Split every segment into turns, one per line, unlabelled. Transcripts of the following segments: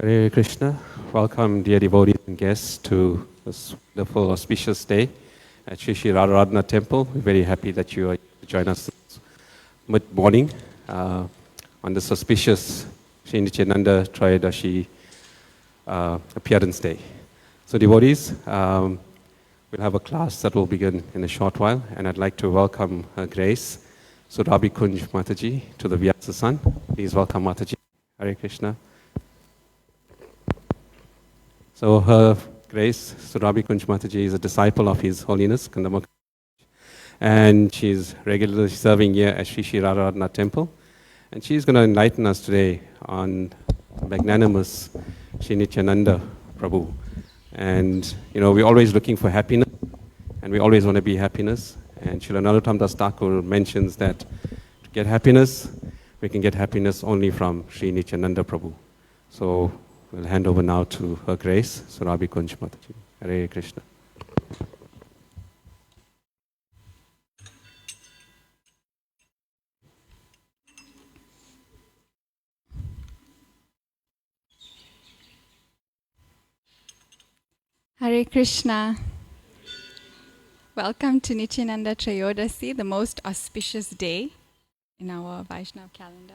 Hare Krishna. Welcome, dear devotees and guests, to this wonderful auspicious day at Sri Sri Radharadhana Temple. We're very happy that you are here to join us mid-morning on this auspicious Sri Nityananda Trayadashi appearance day. So devotees, we'll have a class that will begin in a short while, and I'd like to welcome Her Grace, Surabhi Kunja Mataji, to the Vyasa Sun. Please welcome Mataji. Hare Krishna. So Her Grace, Surabhi Kunja Mataji, is a disciple of His Holiness Kandama, and she's regularly serving here at Sri Sri Radharadhana Temple. And she's going to enlighten us today on magnanimous Sri Nityananda Prabhu. And, you know, we're always looking for happiness, and we always want to be happiness. And Srila Narottam Das Thakur mentions that to get happiness, we can get happiness only from Sri Nityananda Prabhu. So we'll hand over now to Her Grace, Surabhi Kunja Mataji. Hare Krishna.
Hare Krishna. Welcome to Nityananda Trayodasi, the most auspicious day in our Vaishnava calendar.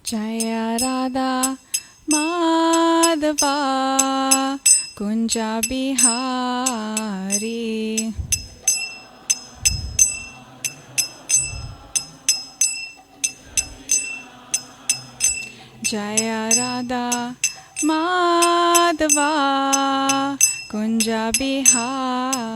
Jaya Radha Madhava Kunja Bihari. Jaya Radha Madhava Kunja Bihari.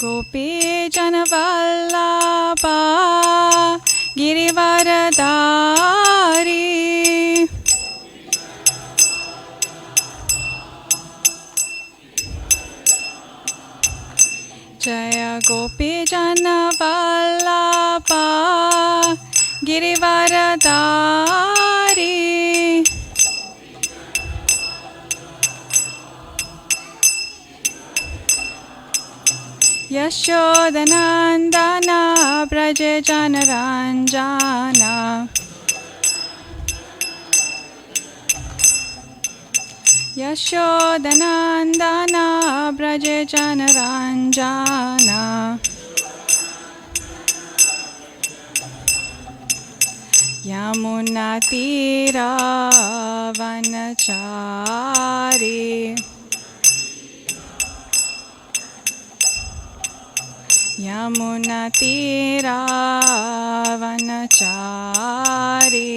Gopi Janavallabha Girivaradari. Jaya Gopi Janavallabha Girivaradari. Yashodanandana Braje Janaranjana. Yashodanandana Braje Janaranjana. Yamuna Tira Vanachari. Yamuna Tira Vanachari.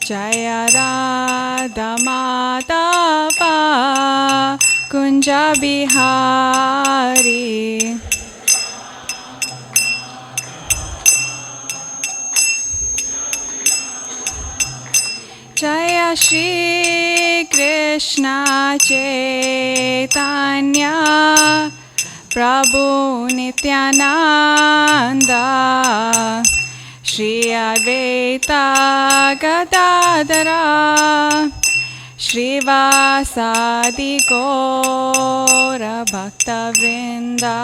Jaya Radha Madhava Kunja Bihari. Jaya Shri Krishna Chaitanya Prabhu Nityananda Shri Advaita Gadadara Shri Vasadi Gaura Bhakta Vrinda.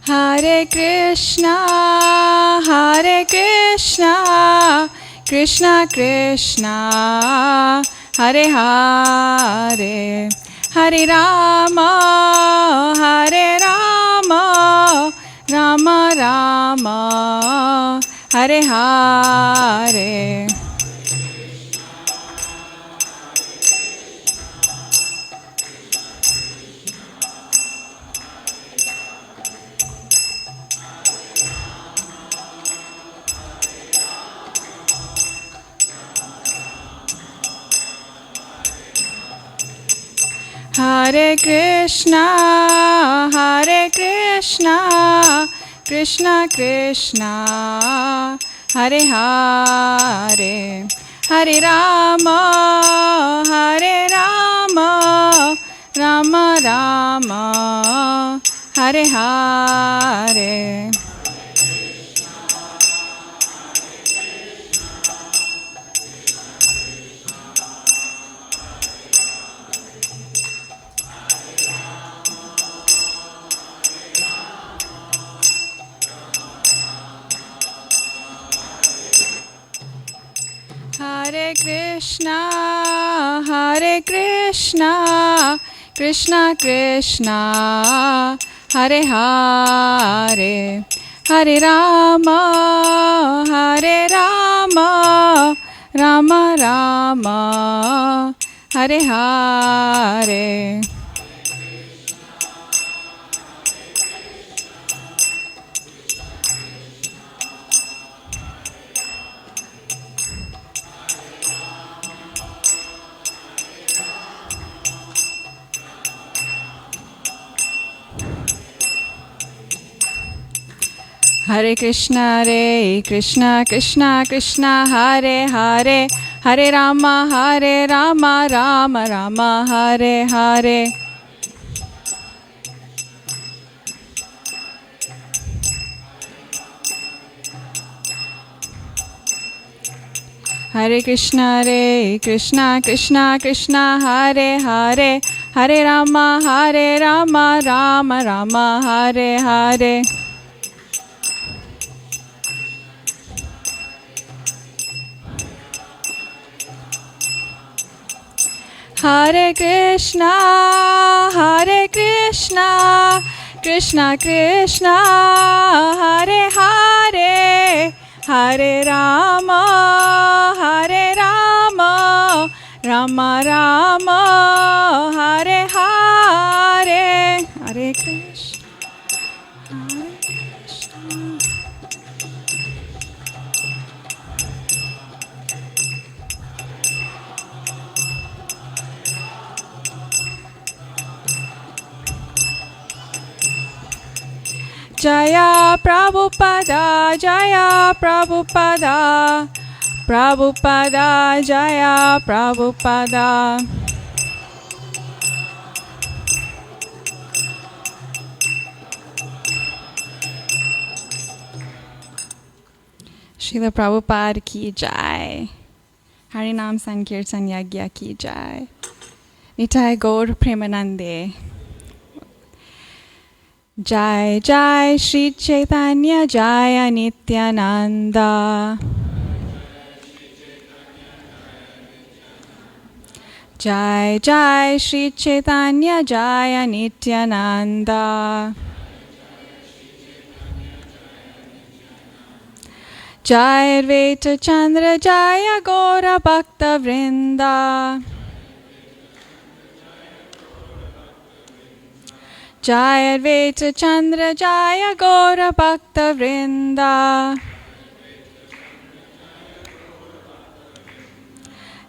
Hare Krishna, Krishna Krishna, Hare Hare, Hare Rama, Rama Rama, Hare Hare. Hare Krishna, Krishna Krishna, Hare Hare, Hare Rama, Rama Rama, Hare Hare. Hare Krishna, Krishna Krishna, Hare Hare, Hare Rama, Rama Rama, Hare Hare. Hare Krishna, Krishna Krishna, Hare Hare, Hare Rama, Rama Rama, Hare Hare. Hare Krishna, Krishna Krishna, Hare Hare, Hare Rama, Rama Rama, Hare Hare. Hare Krishna, Krishna Krishna, Hare Hare, Hare Rama, Rama Rama, Hare Hare. Hare Krishna, Hare Krishna. Jaya Prabhupada, Jaya Prabhupada, Prabhupada, Jaya Prabhupada. Srila Prabhupada ki jai. Harinam Sankirtan Yagya ki jai. Nitai Gaur Premanande. Jai Jai Shri Chaitanya Jaya Nityananda. Jai Jai Shri Chaitanya Jaya Nityananda. Jai Advaita Chandra Jaya Gaura Bhakta Vrinda. Jai Advaita Chandra Jaya Gaura Bhakta Vrinda.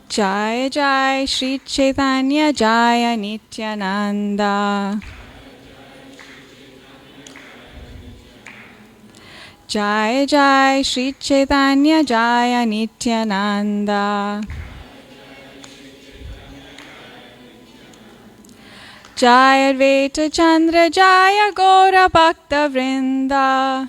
Jai Jai Shri Chaitanya Jaya Nityananda. Jai Jai Shri Chaitanya Jaya Nityananda. Jai Advaita Chandra Jaya Gaura Bhakta Vrinda.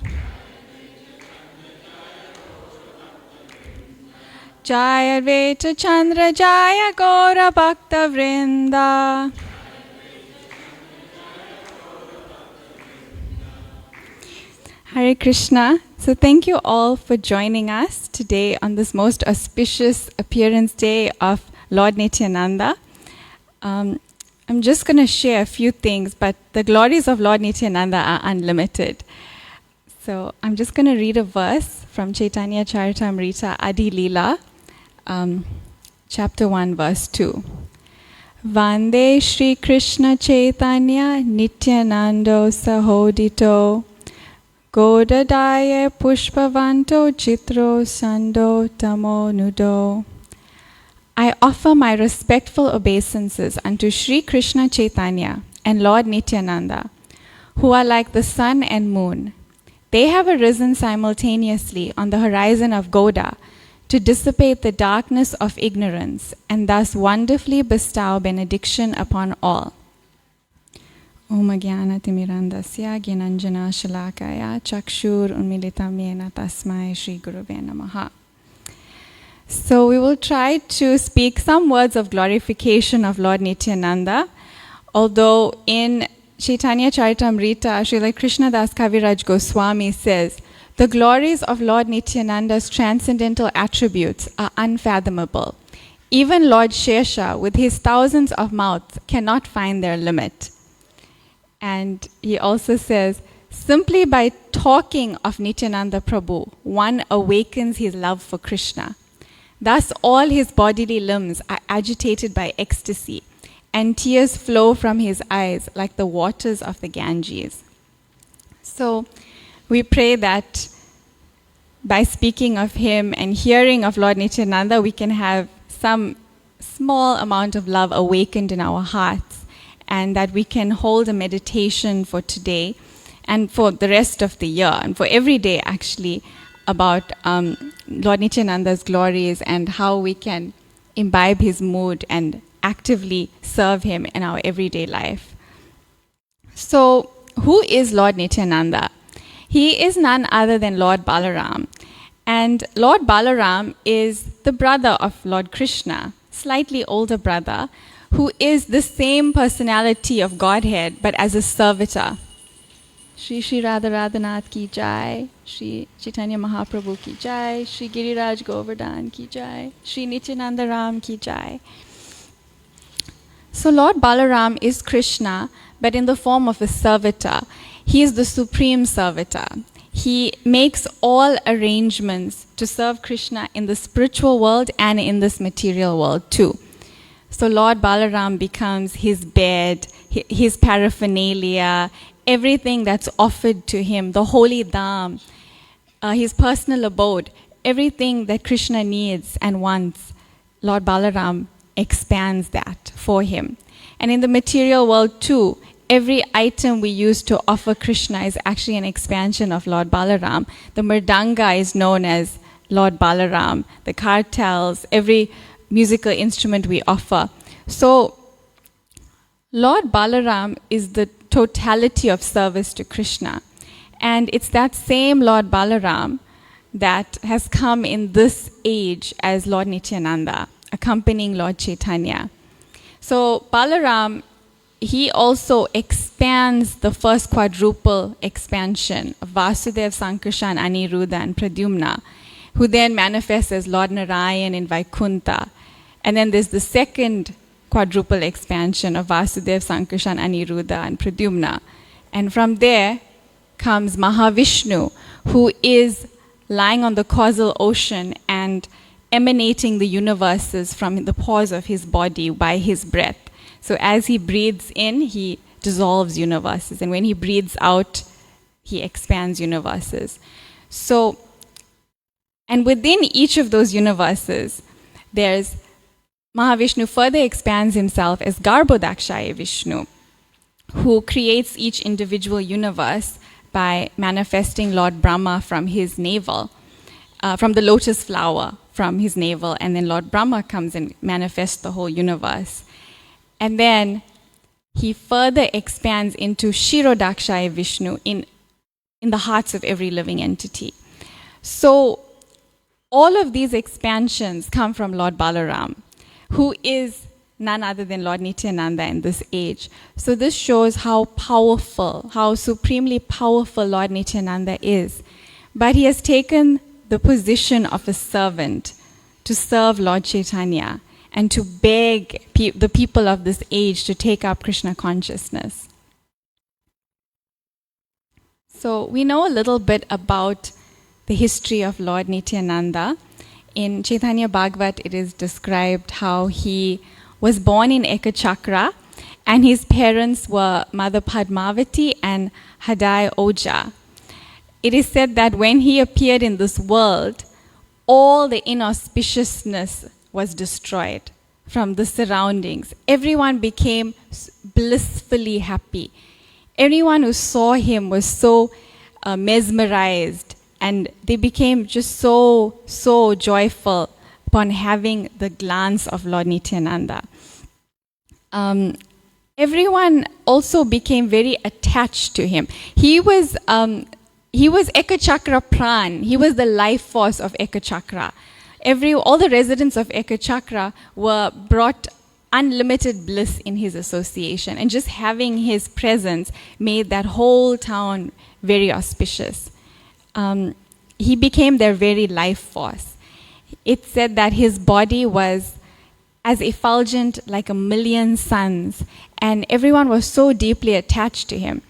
Jai Advaita Chandra Jaya Gaura Bhakta Vrinda. Hare Krishna. So thank you all for joining us today on this most auspicious appearance day of Lord Nityananda. I'm just going to share a few things, but the glories of Lord Nityananda are unlimited. So I'm just going to read a verse from Chaitanya Charitamrita Adi Leela, chapter 1, verse 2. Vande Shri Krishna Chaitanya Nityanando Sahodito Godadaye Pushpavanto Chitro Sando Tamo Nudo I offer my respectful obeisances unto Sri Krishna Chaitanya and Lord Nityananda, who are like the sun and moon. They have arisen simultaneously on the horizon of Gauda to dissipate the darkness of ignorance and thus wonderfully bestow benediction upon all. Om Jnana Timirandasya Gyananjana Shalakaya Chakshur Unmilitam Yena Tasmai Shri Gurave Namaha. So we will try to speak some words of glorification of Lord Nityananda, although in Chaitanya Charitamrita, Srila Krishnadas Kaviraj Goswami says, the glories of Lord Nityananda's transcendental attributes are unfathomable. Even Lord Shesha, with his thousands of mouths, cannot find their limit. And he also says, simply by talking of Nityananda Prabhu, one awakens his love for Krishna. Thus all his bodily limbs are agitated by ecstasy, and tears flow from his eyes like the waters of the Ganges. So we pray that by speaking of him and hearing of Lord Nityananda, we can have some small amount of love awakened in our hearts, and that we can hold a meditation for today and for the rest of the year and for every day actually about Lord Nityananda's glories and how we can imbibe his mood and actively serve him in our everyday life. So, who is Lord Nityananda? He is none other than Lord Balaram. And Lord Balaram is the brother of Lord Krishna, slightly older brother, who is the same personality of Godhead, but as a servitor. Shri Shri Radha Radhanath ki jai, Shri Chaitanya Mahaprabhu ki jai, Shri Giriraj Govardhan ki jai, Shri Nityananda Ram ki jai. So Lord Balaram is Krishna, but in the form of a servitor. He is the supreme servitor. He makes all arrangements to serve Krishna in the spiritual world and in this material world too. So Lord Balaram becomes his bed, his paraphernalia, everything that's offered to him, the holy dham, his personal abode, everything that Krishna needs and wants, Lord Balaram expands that for him. And in the material world too, every item we use to offer Krishna is actually an expansion of Lord Balaram. The mridanga is known as Lord Balaram, the kartals, every musical instrument we offer. So, Lord Balaram is the totality of service to Krishna. And it's that same Lord Balaram that has come in this age as Lord Nityananda, accompanying Lord Chaitanya. So, Balaram, he also expands the first quadruple expansion of Vasudev, Sankarshan, Aniruddha, and Pradyumna, who then manifests as Lord Narayan in Vaikuntha. And then there's the second quadruple expansion of Vasudev, Sankarshan, Aniruddha, and Pradyumna. And from there comes Mahavishnu, who is lying on the causal ocean and emanating the universes from the pores of his body by his breath. So as he breathes in, he dissolves universes. And when he breathes out, he expands universes. So, and within each of those universes, there's Mahavishnu further expands himself as Garbhodakshaya Vishnu, who creates each individual universe by manifesting Lord Brahma from his navel, from the lotus flower from his navel, and then Lord Brahma comes and manifests the whole universe. And then he further expands into Kshirodakshaya Vishnu in the hearts of every living entity. So all of these expansions come from Lord Balaram, who is none other than Lord Nityananda in this age. So this shows how powerful, how supremely powerful Lord Nityananda is. But he has taken the position of a servant to serve Lord Chaitanya and to beg the people of this age to take up Krishna consciousness. So we know a little bit about the history of Lord Nityananda. In Chaitanya Bhagavat, it is described how he was born in Ekachakra, and his parents were Mother Padmavati and Hadai Oja. It is said that when he appeared in this world, all the inauspiciousness was destroyed from the surroundings. Everyone became blissfully happy. Everyone who saw him was so mesmerized, and they became just so joyful upon having the glance of Lord Nityananda. Everyone also became very attached to him. He was Ekachakra Pran. He was the life force of Ekachakra. All the residents of Ekachakra were brought unlimited bliss in his association, and just having his presence made that whole town very auspicious. He became their very life force. It said that his body was as effulgent like 1,000,000 suns, and everyone was so deeply attached to him,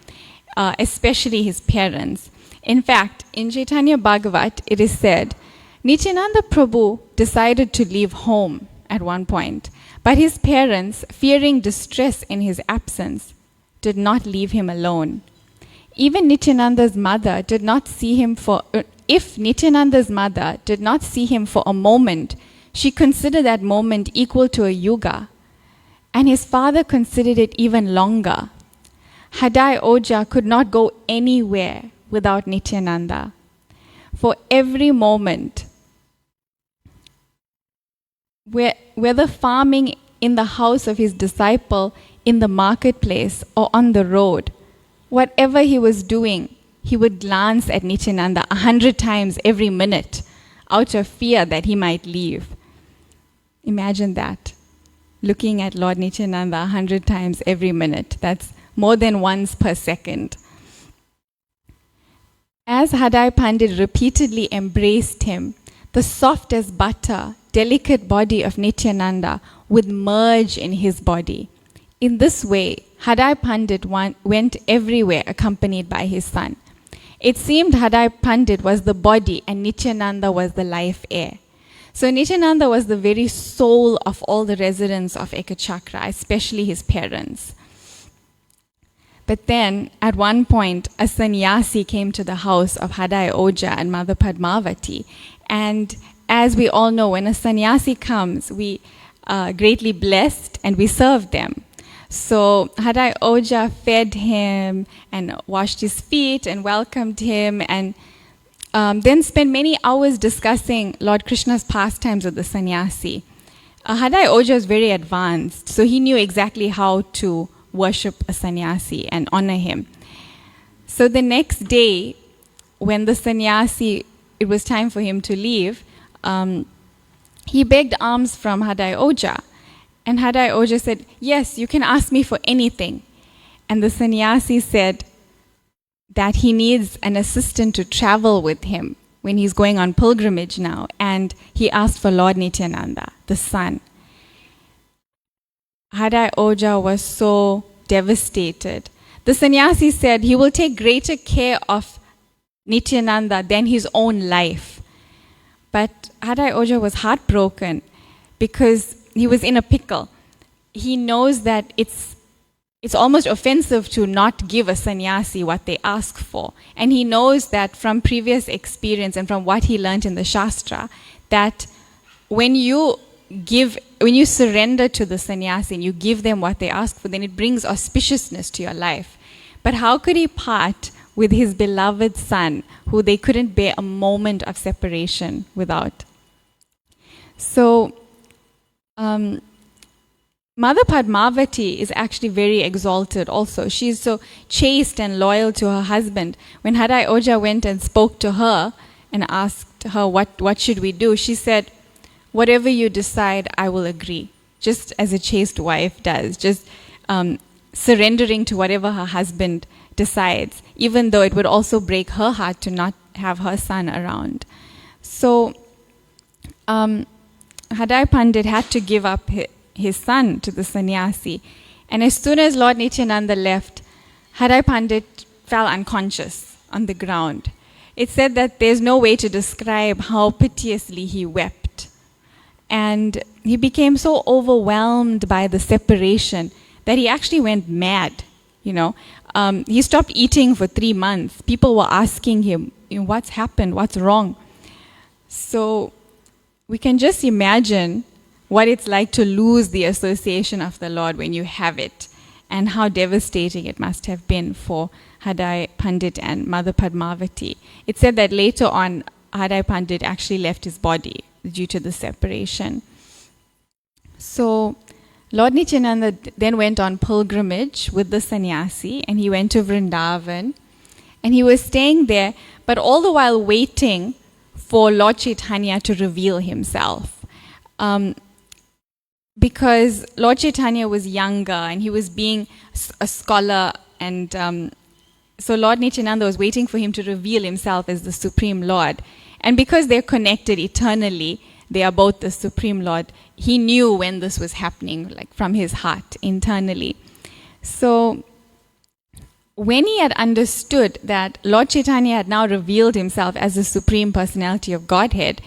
especially his parents. In fact, in Chaitanya Bhagavat, it is said, Nityananda Prabhu decided to leave home at one point, but his parents, fearing distress in his absence, did not leave him alone. Even Nityananda's mother did not see him if Nityananda's mother did not see him for a moment, she considered that moment equal to a yuga, and his father considered it even longer. Hadai Oja could not go anywhere without Nityananda. For every moment, whether farming in the house of his disciple, in the marketplace, or on the road, whatever he was doing, he would glance at Nityananda 100 times every minute out of fear that he might leave. Imagine that, looking at Lord Nityananda 100 times every minute. That's more than once per second. As Hadai Pandit repeatedly embraced him, the soft as butter, delicate body of Nityananda would merge in his body. In this way, Hadai Pandit went everywhere accompanied by his son. It seemed Hadai Pandit was the body and Nityananda was the life air. So Nityananda was the very soul of all the residents of Ekachakra, especially his parents. But then, at one point, a sannyasi came to the house of Hadai Oja and Mother Padmavati. And as we all know, when a sannyasi comes, we are greatly blessed and we serve them. So Hadai Oja fed him and washed his feet and welcomed him, and then spent many hours discussing Lord Krishna's pastimes with the sannyasi. Hadai Oja was very advanced, so he knew exactly how to worship a sannyasi and honor him. So the next day, when the sannyasi, it was time for him to leave, he begged alms from Hadai Oja. And Hadai Oja said, yes, you can ask me for anything. And the sannyasi said that he needs an assistant to travel with him when he's going on pilgrimage now. And he asked for Lord Nityananda, the son. Hadai Oja was so devastated. The sannyasi said he will take greater care of Nityananda than his own life. But Hadai Oja was heartbroken because he was in a pickle. He knows that it's almost offensive to not give a sannyasi what they ask for. And he knows that from previous experience and from what he learned in the Shastra, that when you surrender to the sannyasi and you give them what they ask for, then it brings auspiciousness to your life. But how could he part with his beloved son, who they couldn't bear a moment of separation without? So, Mother Padmavati is actually very exalted also. She's so chaste and loyal to her husband. When Hadai Oja went and spoke to her and asked her what should we do, she said, whatever you decide, I will agree. Just as a chaste wife does, just surrendering to whatever her husband decides, even though it would also break her heart to not have her son around. So Hadai Pandit had to give up his son to the sannyasi. And as soon as Lord Nityananda left, Hadai Pandit fell unconscious on the ground. It said that there's no way to describe how piteously he wept. And he became so overwhelmed by the separation that he actually went mad. He stopped eating for 3 months. People were asking him, what's happened? What's wrong? So we can just imagine what it's like to lose the association of the Lord when you have it, and how devastating it must have been for Hadai Pandit and Mother Padmavati. It said that later on, Hadai Pandit actually left his body due to the separation. So Lord Nityananda then went on pilgrimage with the sannyasi, and he went to Vrindavan, and he was staying there, but all the while waiting for Lord Chaitanya to reveal himself. Because Lord Chaitanya was younger and he was being a scholar, and so Lord Nityananda was waiting for him to reveal himself as the Supreme Lord. And because they're connected eternally, they are both the Supreme Lord, he knew when this was happening, like from his heart, internally. So when he had understood that Lord Chaitanya had now revealed himself as the Supreme Personality of Godhead,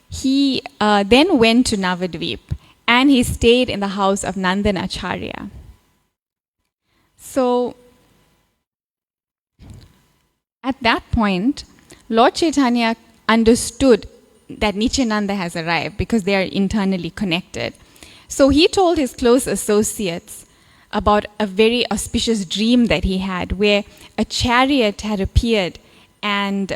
he then went to Navadvip, and he stayed in the house of Nandanacharya. So at that point, Lord Chaitanya understood that Nityananda has arrived because they are internally connected. So he told his close associates about a very auspicious dream that he had, where a chariot had appeared, and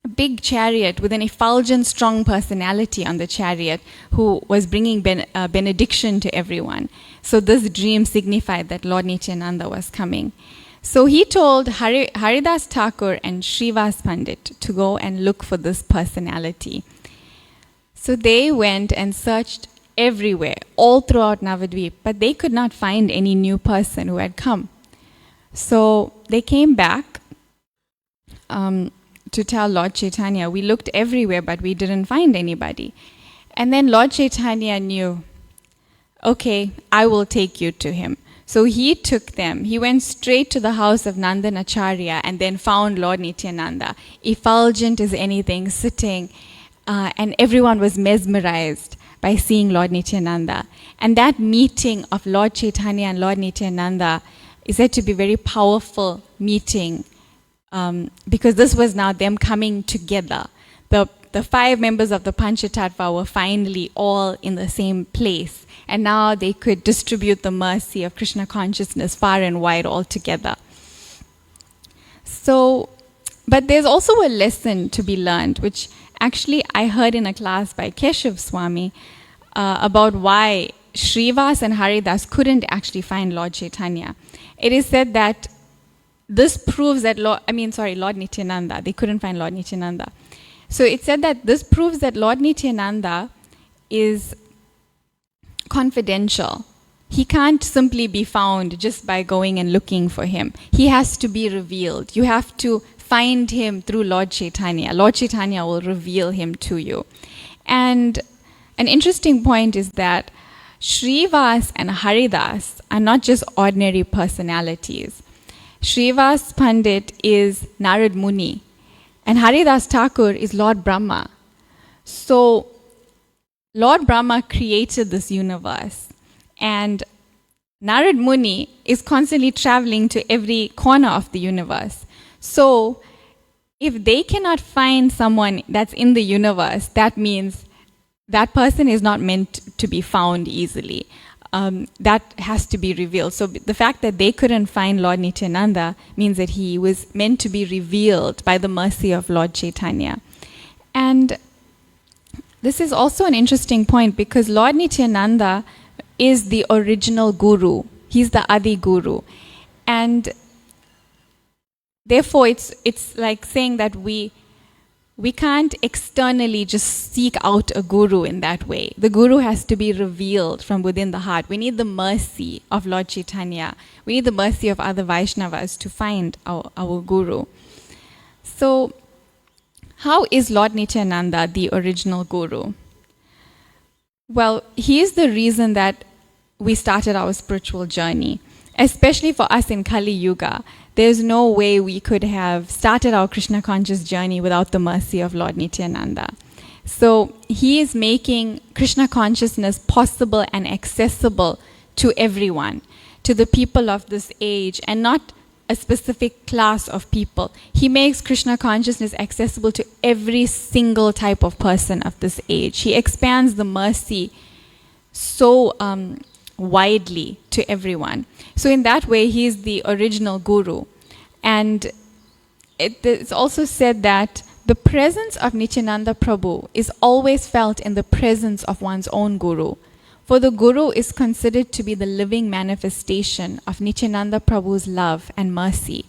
a big chariot with an effulgent, strong personality on the chariot who was bringing benediction to everyone. So this dream signified that Lord Nityananda was coming. So he told Haridas Thakur and Srivas Pandit to go and look for this personality. So they went and searched everywhere, all throughout Navadvip, but they could not find any new person who had come. So they came back to tell Lord Chaitanya, we looked everywhere, but we didn't find anybody. And then Lord Chaitanya knew, okay, I will take you to him. So he took them. He went straight to the house of Nandanacharya and then found Lord Nityananda, effulgent as anything, sitting, and everyone was mesmerized by seeing Lord Nityananda. And that meeting of Lord Chaitanya and Lord Nityananda is said to be a very powerful meeting, because this was now them coming together. The five members of the Panchatattva were finally all in the same place, and now they could distribute the mercy of Krishna consciousness far and wide all together. So, but there's also a lesson to be learned, which actually I heard in a class by Keshav Swami, about why Srivas and Haridas couldn't actually find Lord Chaitanya. It is said that this proves that Lord Nityananda, they couldn't find Lord Nityananda. So it said that this proves that Lord Nityananda is confidential. He can't simply be found just by going and looking for him. He has to be revealed. You have to find him through Lord Chaitanya. Lord Chaitanya will reveal him to you. And an interesting point is that Srivas and Haridas are not just ordinary personalities. Srivas Pandit is Narad Muni, and Haridas Thakur is Lord Brahma. So Lord Brahma created this universe, and Narad Muni is constantly traveling to every corner of the universe. So if they cannot find someone that's in the universe, that means that person is not meant to be found easily. That has to be revealed. So the fact that they couldn't find Lord Nityananda means that he was meant to be revealed by the mercy of Lord Chaitanya. And this is also an interesting point, because Lord Nityananda is the original guru. He's the Adi Guru. And therefore it's like saying that we can't externally just seek out a guru in that way. The guru has to be revealed from within the heart. We need the mercy of Lord Chaitanya. We need the mercy of other Vaishnavas to find our guru. So how is Lord Nityananda the original guru? Well, he is the reason that we started our spiritual journey. Especially for us in Kali Yuga, there's no way we could have started our Krishna conscious journey without the mercy of Lord Nityananda. So he is making Krishna consciousness possible and accessible to everyone, to the people of this age, and not a specific class of people. He makes Krishna consciousness accessible to every single type of person of this age. He expands the mercy so widely to everyone. So in that way, he is the original guru. And it's also said that the presence of Nityananda Prabhu is always felt in the presence of one's own guru. For the guru is considered to be the living manifestation of Nityananda Prabhu's love and mercy.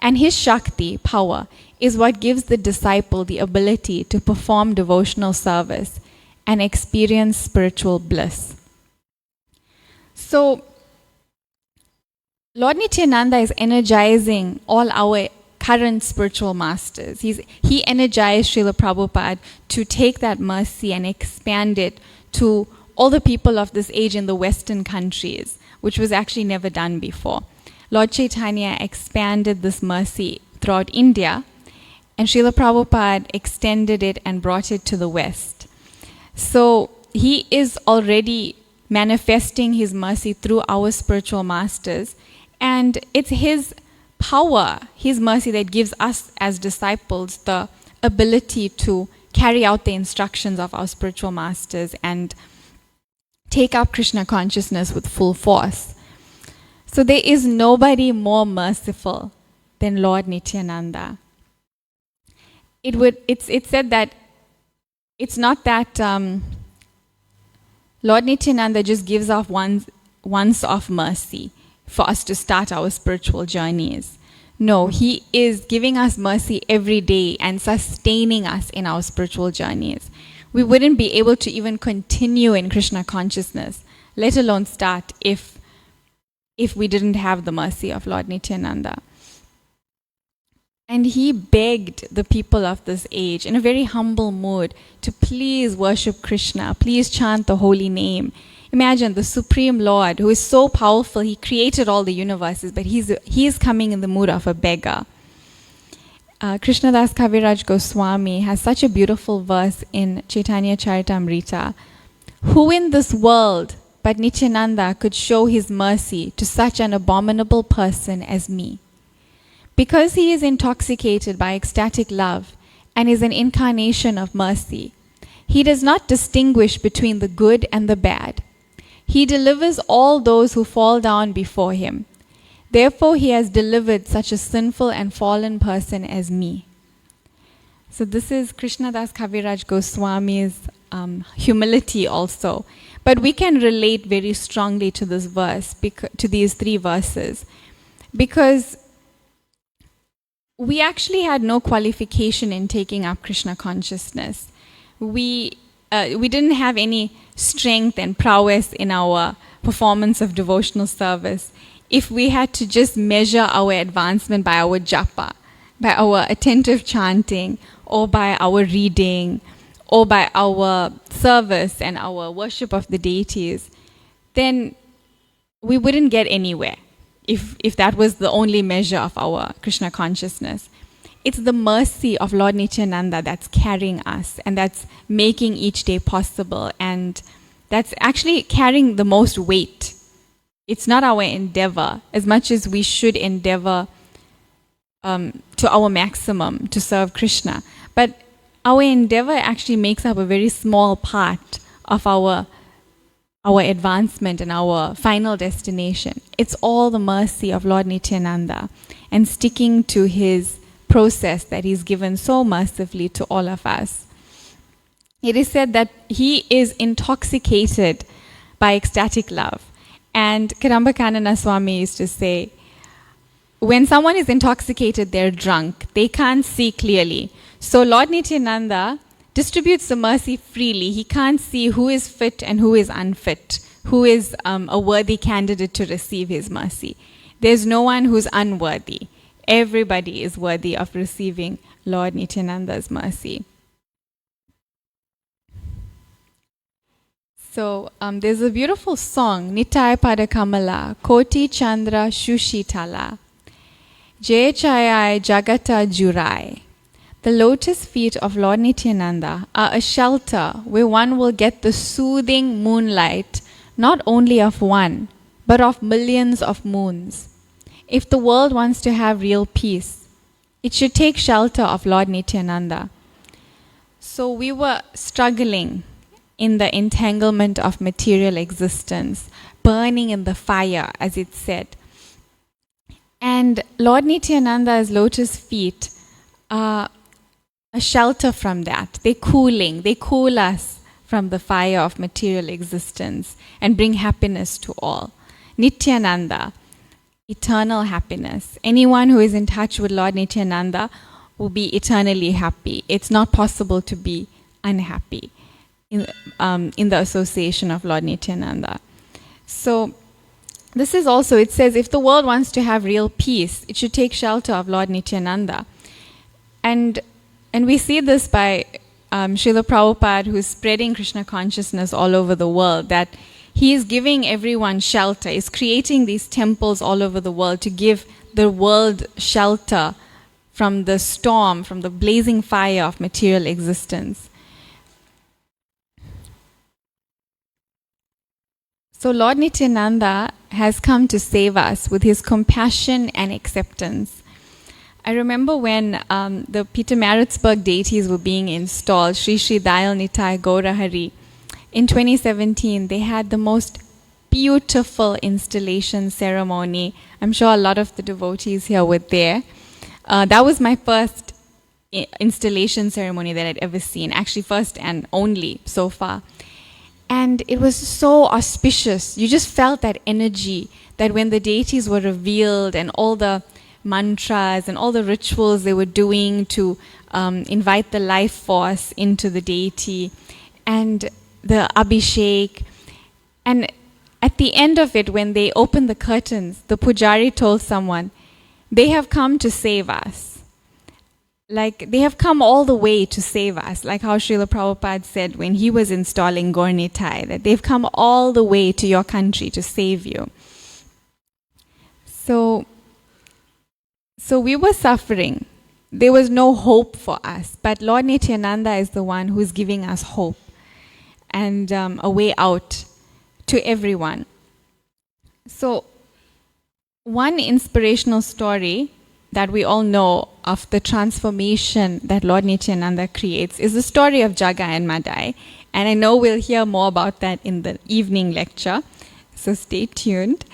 And his Shakti, power, is what gives the disciple the ability to perform devotional service and experience spiritual bliss. So, Lord Nityananda is energizing all our current spiritual masters. He energized Srila Prabhupada to take that mercy and expand it to all the people of this age in the Western countries, which was actually never done before. Lord Chaitanya expanded this mercy throughout India, and Srila Prabhupada extended it and brought it to the West. So he is already manifesting his mercy through our spiritual masters, and it's his power, his mercy, that gives us as disciples the ability to carry out the instructions of our spiritual masters and take up Krishna consciousness with full force. So there is nobody more merciful than Lord Nityananda. It's said that it's not that Lord Nityananda just gives off once off mercy for us to start our spiritual journeys. No, he is giving us mercy every day and sustaining us in our spiritual journeys. We wouldn't be able to even continue in Krishna consciousness, let alone start, if we didn't have the mercy of Lord Nityananda. And he begged the people of this age in a very humble mood to please worship Krishna, please chant the holy name. Imagine the Supreme Lord, who is so powerful, he created all the universes, but he is coming in the mood of a beggar. Krishnadas Kaviraj Goswami has such a beautiful verse in Chaitanya Charitamrita. Who in this world but Nityananda could show his mercy to such an abominable person as me? Because he is intoxicated by ecstatic love and is an incarnation of mercy, he does not distinguish between the good and the bad. He delivers all those who fall down before him. Therefore, he has delivered such a sinful and fallen person as me. So this is Krishnadas Kaviraj Goswami's humility also. But we can relate very strongly to this verse, to these three verses, because we actually had no qualification in taking up Krishna consciousness. We didn't have any strength and prowess in our performance of devotional service. If we had to just measure our advancement by our japa, by our attentive chanting, or by our reading, or by our service and our worship of the deities, then we wouldn't get anywhere if that was the only measure of our Krishna consciousness. It's the mercy of Lord Nityananda that's carrying us and that's making each day possible, and that's actually carrying the most weight. It's not our endeavor, as much as we should endeavor to our maximum to serve Krishna. But our endeavor actually makes up a very small part of our advancement and our final destination. It's all the mercy of Lord Nityananda and sticking to his process that he's given so mercifully to all of us. It is said that he is intoxicated by ecstatic love. And Kadamba Swami used to say, when someone is intoxicated, they're drunk. They can't see clearly. So Lord Nityananda distributes the mercy freely. He can't see who is fit and who is unfit, who is a worthy candidate to receive his mercy. There's no one who's unworthy. Everybody is worthy of receiving Lord Nityananda's mercy. So there's a beautiful song, Nitai Pada Kamala, Koti Chandra Shushitala, Jai Chayai Jagata Jurai. The lotus feet of Lord Nityananda are a shelter where one will get the soothing moonlight, not only of one, but of millions of moons. If the world wants to have real peace, it should take shelter of Lord Nityananda. So we were struggling in the entanglement of material existence, burning in the fire, as it said. And Lord Nityananda's lotus feet are a shelter from that. They're cooling. They cool us from the fire of material existence and bring happiness to all. Nityananda, eternal happiness. Anyone who is in touch with Lord Nityananda will be eternally happy. It's not possible to be unhappy in the association of Lord Nityananda. So this is also, it says, if the world wants to have real peace, it should take shelter of Lord Nityananda. And we see this by Srila Prabhupada, who's spreading Krishna consciousness all over the world, that he is giving everyone shelter. He's creating these temples all over the world to give the world shelter from the storm, from the blazing fire of material existence. So Lord Nityananda has come to save us with his compassion and acceptance. I remember when the Peter Maritzburg deities were being installed, Sri Sri Dayal Nitai Gaura Hari, in 2017, they had the most beautiful installation ceremony. I'm sure a lot of the devotees here were there. That was my first installation ceremony that I'd ever seen, actually first and only so far. And it was so auspicious. You just felt that energy, that when the deities were revealed and all the mantras and all the rituals they were doing to invite the life force into the deity, and the abhishek. And at the end of it, when they opened the curtains, the pujari told someone, they have come to save us. Like, they have come all the way to save us. Like how Srila Prabhupada said when he was installing Gaur Nitai, that they've come all the way to your country to save you. So we were suffering. There was no hope for us. But Lord Nityananda is the one who's giving us hope and a way out to everyone. So one inspirational story that we all know of the transformation that Lord Nityananda creates is the story of Jaga and Madai. And I know we'll hear more about that in the evening lecture, so stay tuned.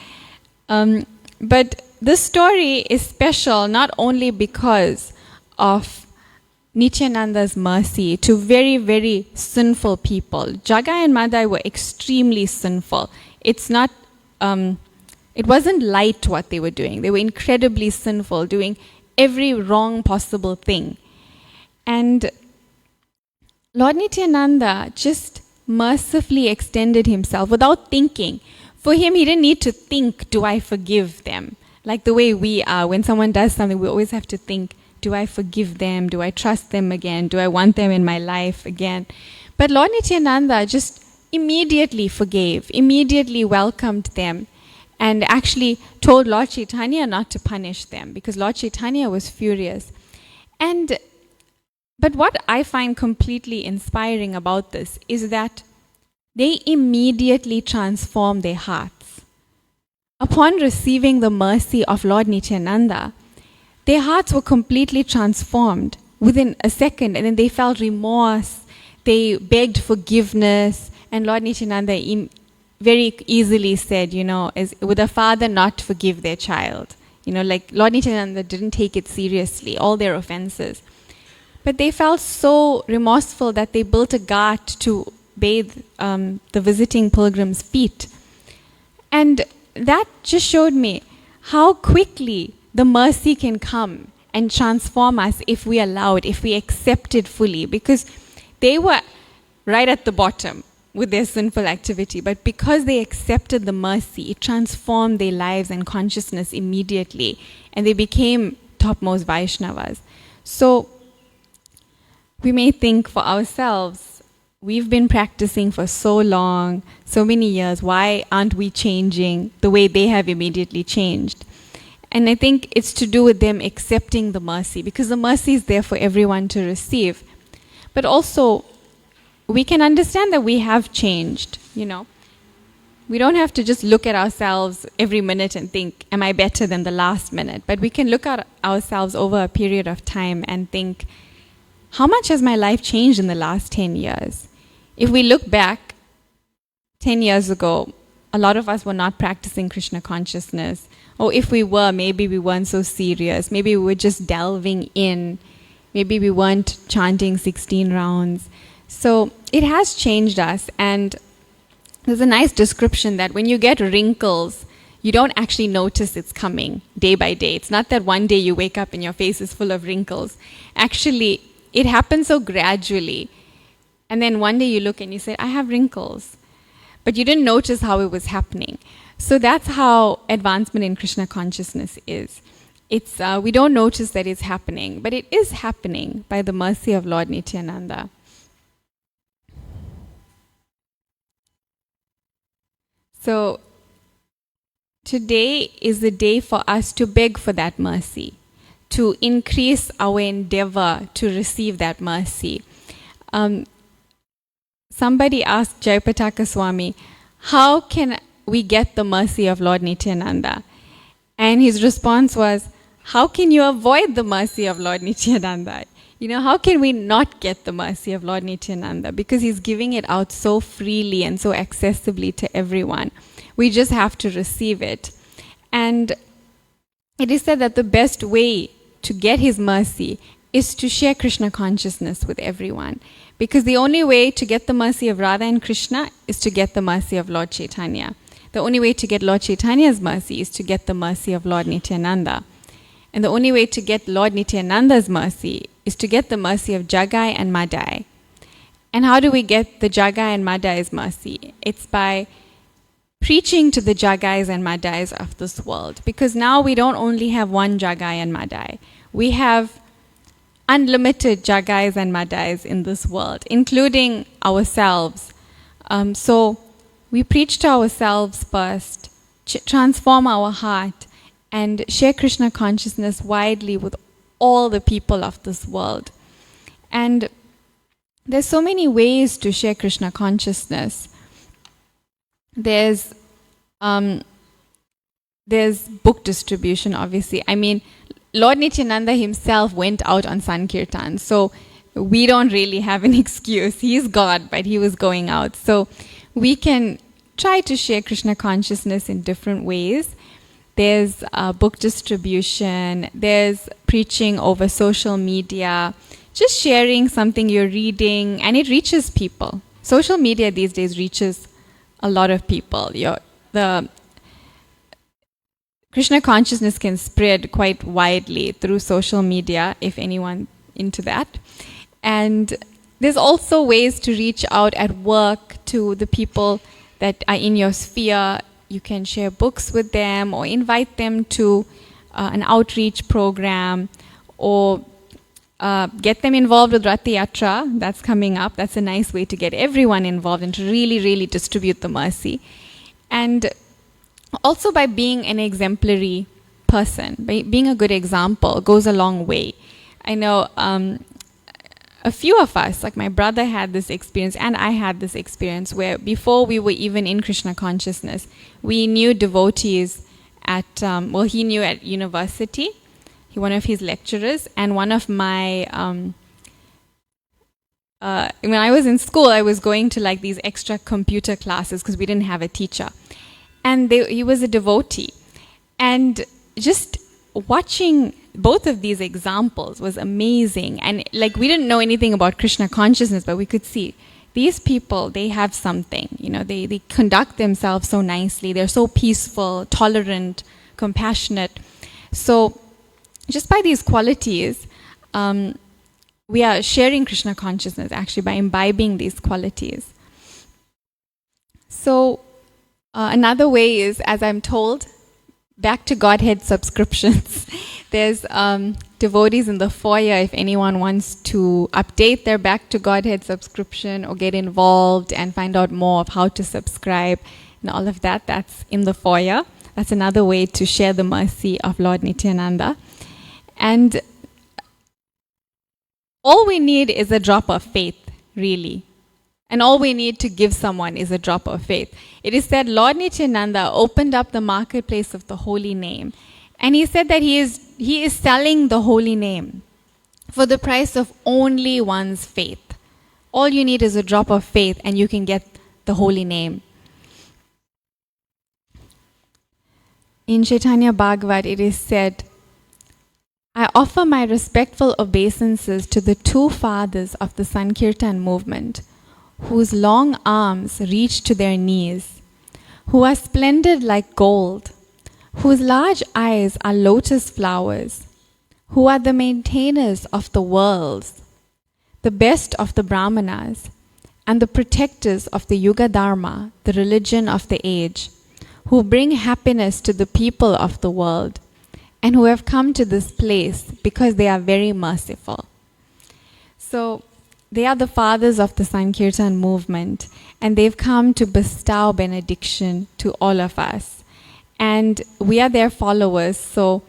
But this story is special not only because of Nityananda's mercy to very, very sinful people. Jaga and Madai were extremely sinful. It's not... it wasn't light what they were doing. They were incredibly sinful, doing every wrong possible thing. And Lord Nityananda just mercifully extended himself without thinking. For him, he didn't need to think, do I forgive them? Like the way we are, when someone does something, we always have to think, do I forgive them? Do I trust them again? Do I want them in my life again? But Lord Nityananda just immediately forgave, immediately welcomed them, and actually told Lord Chaitanya not to punish them because Lord Chaitanya was furious. But what I find completely inspiring about this is that they immediately transformed their hearts. Upon receiving the mercy of Lord Nityananda, their hearts were completely transformed within a second, and then they felt remorse, they begged forgiveness, and Lord Nityananda very easily said, would a father not forgive their child? Like Lord Nityananda didn't take it seriously, all their offenses. But they felt so remorseful that they built a ghat to bathe the visiting pilgrims' feet. And that just showed me how quickly the mercy can come and transform us if we allow it, if we accept it fully. Because they were right at the bottom with their sinful activity, but because they accepted the mercy, it transformed their lives and consciousness immediately, and they became topmost Vaishnavas. So we may think for ourselves, we've been practicing for so long, so many years, why aren't we changing the way they have immediately changed? And I think it's to do with them accepting the mercy, because the mercy is there for everyone to receive. But also, we can understand that we have changed, We don't have to just look at ourselves every minute and think, am I better than the last minute? But we can look at ourselves over a period of time and think, how much has my life changed in the last 10 years? if we look back 10 years ago, a lot of us were not practicing Krishna consciousness. Or if we were, maybe we weren't so serious. Maybe we were just delving in. Maybe we weren't chanting 16 rounds. So it has changed us. And there's a nice description that when you get wrinkles, you don't actually notice it's coming day by day. It's not that one day you wake up and your face is full of wrinkles. Actually, it happens so gradually. And then one day you look and you say, I have wrinkles. But you didn't notice how it was happening. So that's how advancement in Krishna consciousness is. It's we don't notice that it's happening, but it is happening by the mercy of Lord Nityananda. So today is the day for us to beg for that mercy, to increase our endeavor to receive that mercy. Somebody asked Jayapataka Swami, how can we get the mercy of Lord Nityananda? And his response was, how can you avoid the mercy of Lord Nityananda? How can we not get the mercy of Lord Nityananda? Because he's giving it out so freely and so accessibly to everyone. We just have to receive it. And it is said that the best way to get his mercy is to share Krishna consciousness with everyone. Because the only way to get the mercy of Radha and Krishna is to get the mercy of Lord Chaitanya. The only way to get Lord Chaitanya's mercy is to get the mercy of Lord Nityananda. And the only way to get Lord Nityananda's mercy is to get the mercy of Jagai and Madai. And how do we get the Jagai and Madai's mercy? It's by preaching to the Jagais and Madais of this world. Because now we don't only have one Jagai and Madai. We have unlimited Jagais and Madais in this world, including ourselves. So we preach to ourselves first, transform our heart, and share Krishna consciousness widely with all the people of this world. And there's so many ways to share Krishna consciousness. There's book distribution, obviously. I mean, Lord Nityananda himself went out on Sankirtan, so we don't really have an excuse. He's God, but he was going out. So we can try to share Krishna consciousness in different ways. There's book distribution, there's preaching over social media, just sharing something you're reading, and it reaches people. Social media these days reaches a lot of people. The Krishna consciousness can spread quite widely through social media, if anyone into that. And there's also ways to reach out at work to the people that are in your sphere. You can share books with them or invite them to an outreach program, or get them involved with Rath Yatra. That's coming up. That's a nice way to get everyone involved and to really, really distribute the mercy. And also by being an exemplary person, by being a good example, goes a long way. I know a few of us, like my brother had this experience and I had this experience where before we were even in Krishna consciousness, we knew devotees at, he knew at university, one of his lecturers, and one of my, when I was in school, I was going to like these extra computer classes because we didn't have a teacher. And he was a devotee. And just watching both of these examples was amazing. And like we didn't know anything about Krishna consciousness, but we could see these people, they have something. They conduct themselves so nicely. They're so peaceful, tolerant, compassionate. So just by these qualities, we are sharing Krishna consciousness actually by imbibing these qualities. So another way is, as I'm told, back to Godhead subscriptions. There's devotees in the foyer if anyone wants to update their Back to Godhead subscription or get involved and find out more of how to subscribe and all of that. That's in the foyer. That's another way to share the mercy of Lord Nityananda. And all we need is a drop of faith, really. And all we need to give someone is a drop of faith. It is said Lord Nityananda opened up the marketplace of the holy name. And he said that he is selling the holy name for the price of only one's faith. All you need is a drop of faith and you can get the holy name. In Chaitanya Bhagavat, it is said, I offer my respectful obeisances to the two fathers of the Sankirtan movement, whose long arms reach to their knees, who are splendid like gold, whose large eyes are lotus flowers, who are the maintainers of the worlds, the best of the Brahmanas, and the protectors of the Yuga Dharma, the religion of the age, who bring happiness to the people of the world, and who have come to this place because they are very merciful. So they are the fathers of the Sankirtan movement, and they've come to bestow benediction to all of us. And we are their followers, so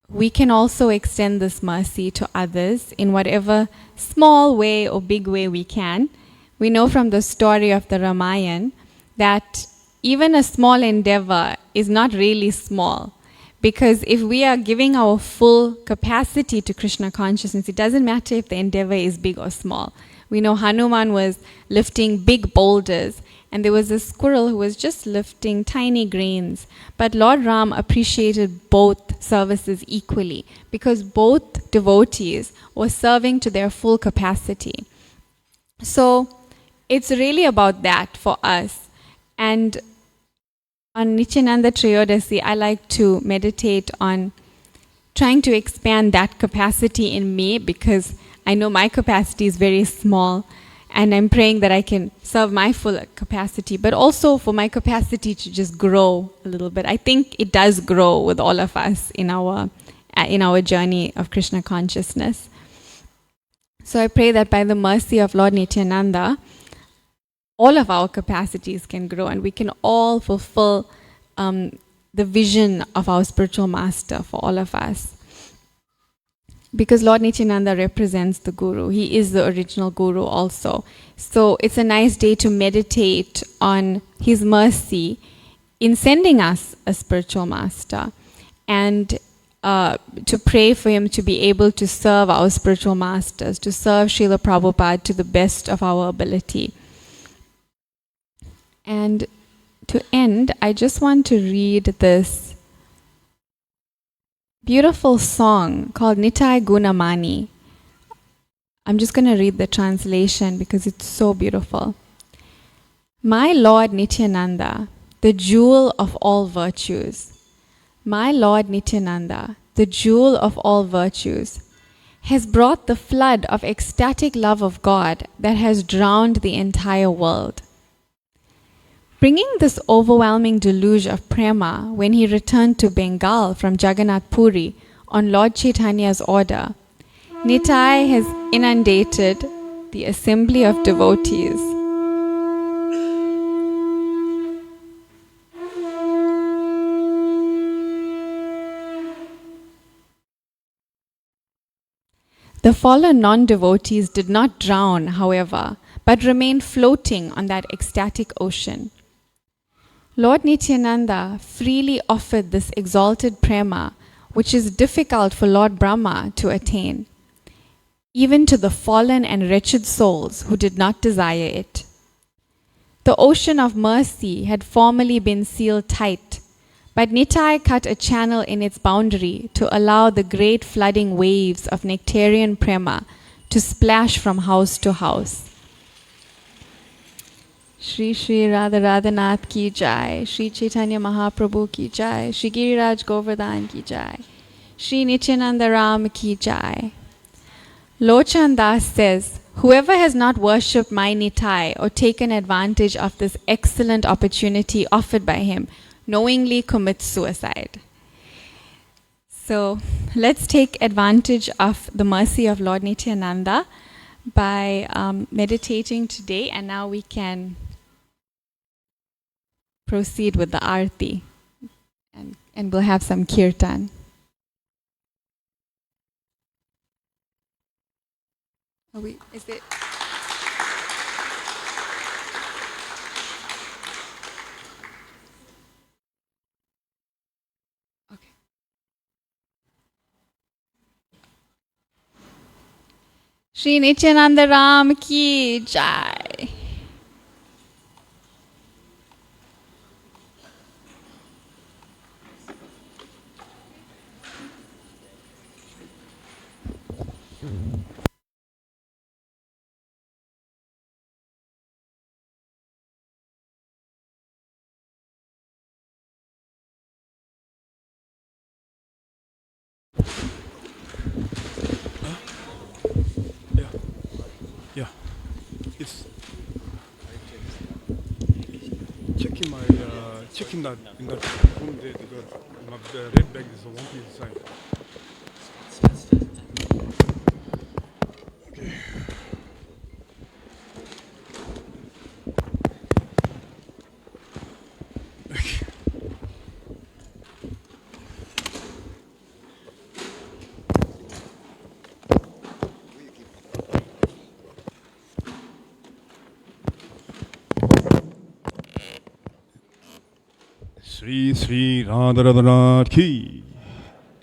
we can also extend this mercy to others in whatever small way or big way we can. We know from the story of the Ramayana that even a small endeavor is not really small. Because if we are giving our full capacity to Krishna consciousness, it doesn't matter if the endeavor is big or small. We know Hanuman was lifting big boulders, and there was a squirrel who was just lifting tiny grains. But Lord Ram appreciated both services equally, because both devotees were serving to their full capacity. So it's really about that for us. And on Nityananda Trayodasi, I like to meditate on trying to expand that capacity in me, because I know my capacity is very small, and I'm praying that I can serve my full capacity, but also for my capacity to just grow a little bit. I think it does grow with all of us in our journey of Krishna consciousness. So I pray that by the mercy of Lord Nityananda, all of our capacities can grow and we can all fulfill the vision of our spiritual master for all of us. Because Lord Nityananda represents the Guru. He is the original Guru also. So it's a nice day to meditate on his mercy in sending us a spiritual master, and to pray for him to be able to serve our spiritual masters, to serve Srila Prabhupada to the best of our ability. And to end, I just want to read this beautiful song called Nitai Gunamani. I'm just going to read the translation because it's so beautiful. My Lord Nityananda, the jewel of all virtues, my Lord Nityananda, the jewel of all virtues, has brought the flood of ecstatic love of God that has drowned the entire world. Bringing this overwhelming deluge of prema when he returned to Bengal from Jagannath Puri on Lord Chaitanya's order, Nitai has inundated the assembly of devotees. The fallen non-devotees did not drown, however, but remained floating on that ecstatic ocean. Lord Nityananda freely offered this exalted prema, which is difficult for Lord Brahma to attain, even to the fallen and wretched souls who did not desire it. The ocean of mercy had formerly been sealed tight, but Nitai cut a channel in its boundary to allow the great flooding waves of nectarian prema to splash from house to house. Shri Shri Radha Radhanath ki jai, Shri Chaitanya Mahaprabhu ki jai, Shri Giriraj Govardhan ki jai, Shri Nityananda Ram ki jai. Lochan Das says, whoever has not worshipped my Nitai or taken advantage of this excellent opportunity offered by him knowingly commits suicide. So let's take advantage of the mercy of Lord Nityananda by meditating today, and now we can proceed with the arti, and we'll have some kirtan. Is it? Shri Nityananda Ram ki jai.
Yeah. It's checking that in that room there. The red bag is the one piece inside. Sri Sri Radharadhanath ki,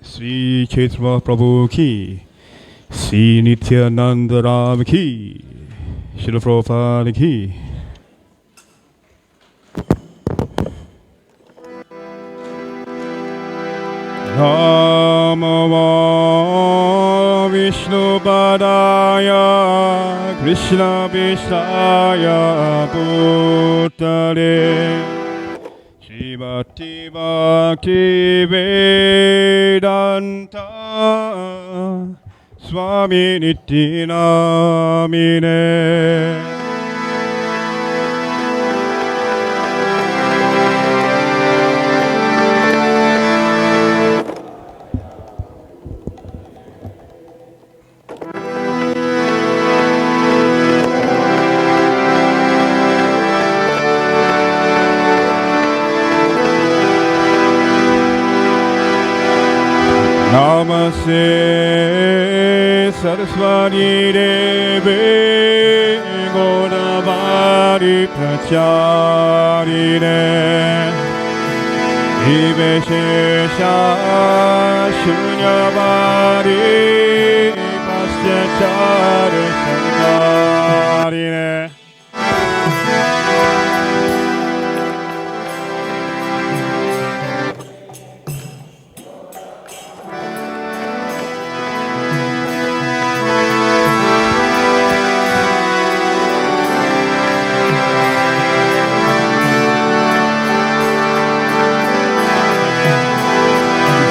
Sri Chaitanya Prabhu ki, Sri Nityananda Ram ki, Srila Prabhupada ki. Namo Vishnu Padaya Krishna Vishaya Bhutale Shrimati Bhakti Vedanta Swami Nityanamine. Namaste Saraswati Devi Gaudavari Pracharine Viveshesha Shunyavadi Pasyachara Sankarine.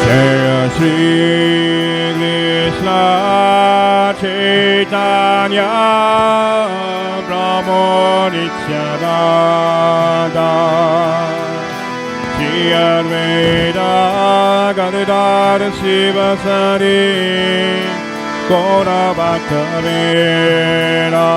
Jaya Shri Krishna Chaitanya Prabhu Nityananda Shri Advaita Gadadhar Sivasari Gaura Bhakta-vrinda.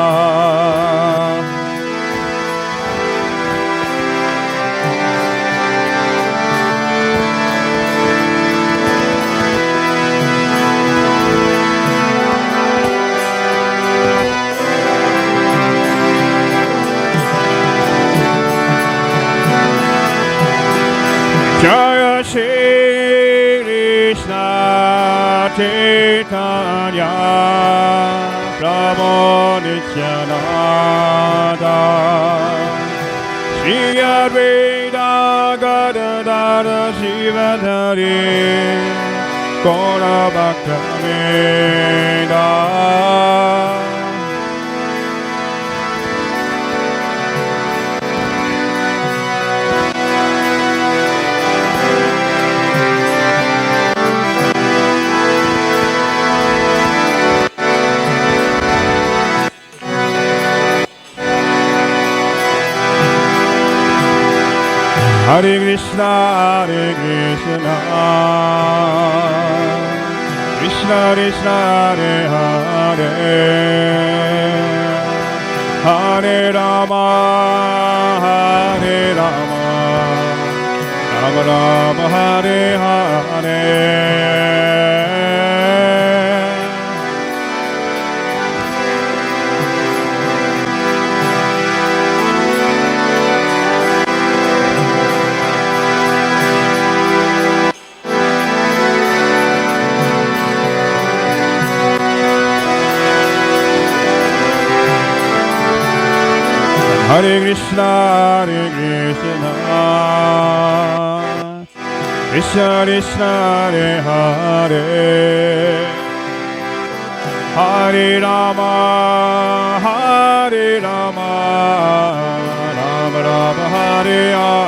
Jaya Shri Krishna Chaitanya Prabhu Nityananda Shri Advaita Gadadhar Sivasari Gaura Bhakta-vrinda. Hare Krishna, Krishna Krishna, Hare Hare, Hare Rama, Hare Rama, Rama Rama, Hare Hare.
Hare Krishna, Krishna Krishna, Hare Hare, Hare Rama, Rama Rama, Hare Hare.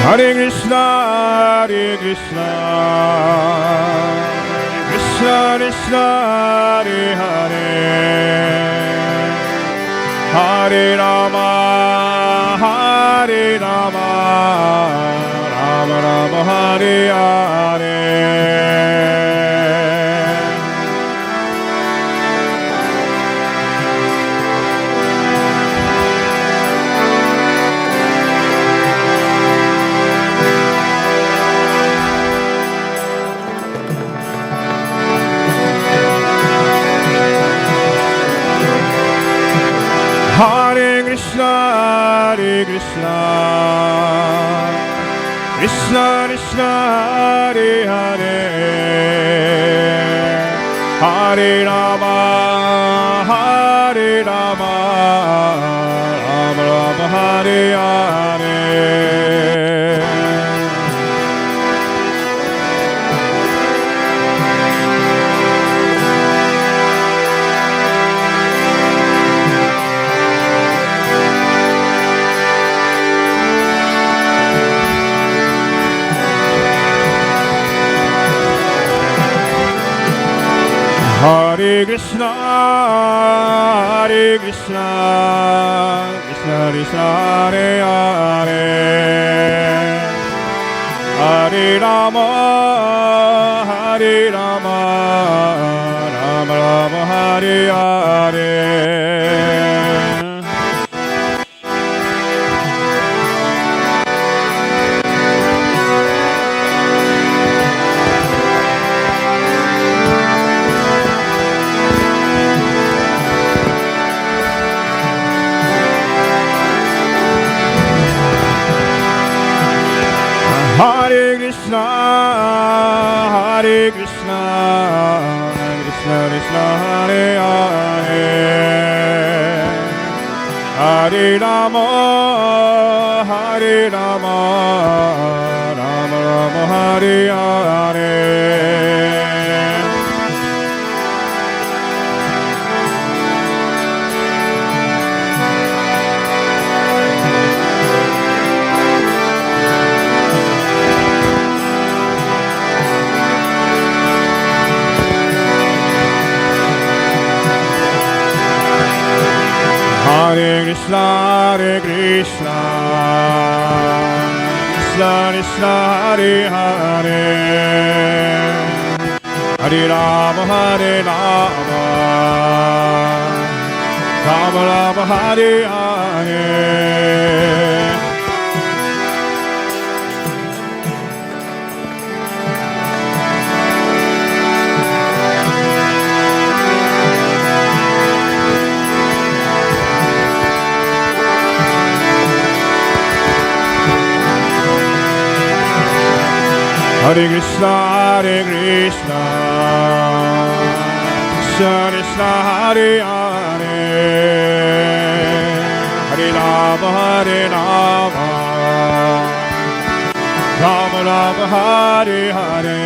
Hare Krishna, Krishna Krishna, Hare Hare, Hare Rama, Rama Rama, Hare Hare. Hare Krishna, Krishna Krishna, Hare Hare, Hare Rama, Rama Rama, Hare Hare. Hare Krishna, Krishna Krishna, Hare Hare, Hare Rama, Rama Rama, Hare Hare. Hare Krishna, Krishna Krishna, Hare Hare, Hare Rama, Rama Rama, Hare Hare. Hare Krishna, Krishna Krishna, Hare Hare, Hare Rama, Rama Rama, Hare Hare. Hare Krishna, Krishna Krishna, Hare Hare, Hare Rama, Rama Rama, Hare Hare.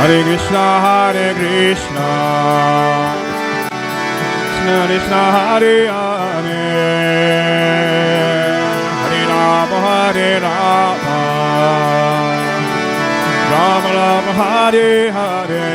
Hare Krishna, Krishna Krishna, Hare Hare, Hare Rama, Rama Rama, Hare Hare.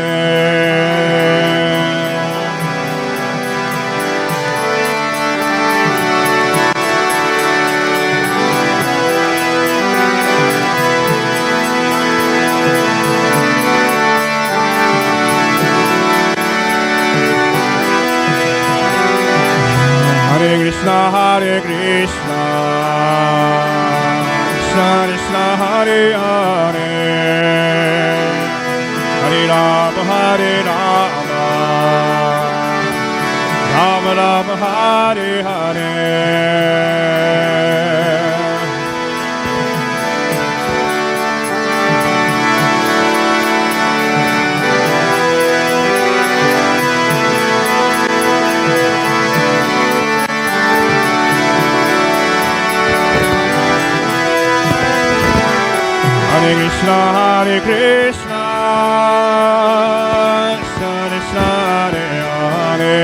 Krishna Hare Krishna Krishna Krishna Hare Hare Hare Rama Hare Rama Rama Rama Hare Hare Hare Krishna, Hare Krishna, Krishna Krishna, Hare Hare,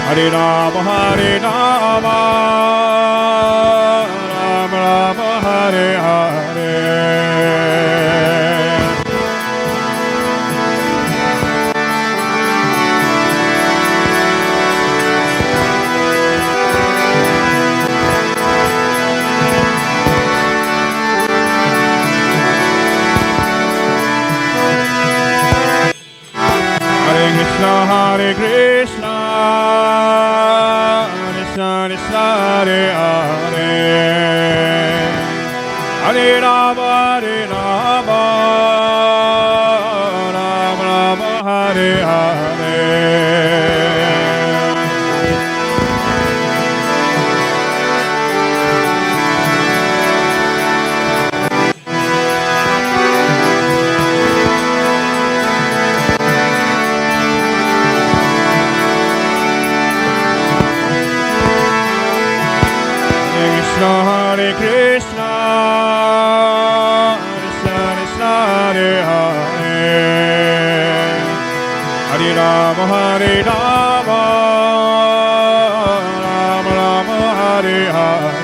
Hare Rama, Hare Rama, Rama Rama, Hare Hare. Krishna Hare Krishna Krishna Krishna Hare Hare Hare Rama Hare Rama Rama Rama Hare Hare Hare Krishna, Krishna Krishna, Hare Hare, Hare Rama, Hare Rama, Rama Rama, Hare Hare.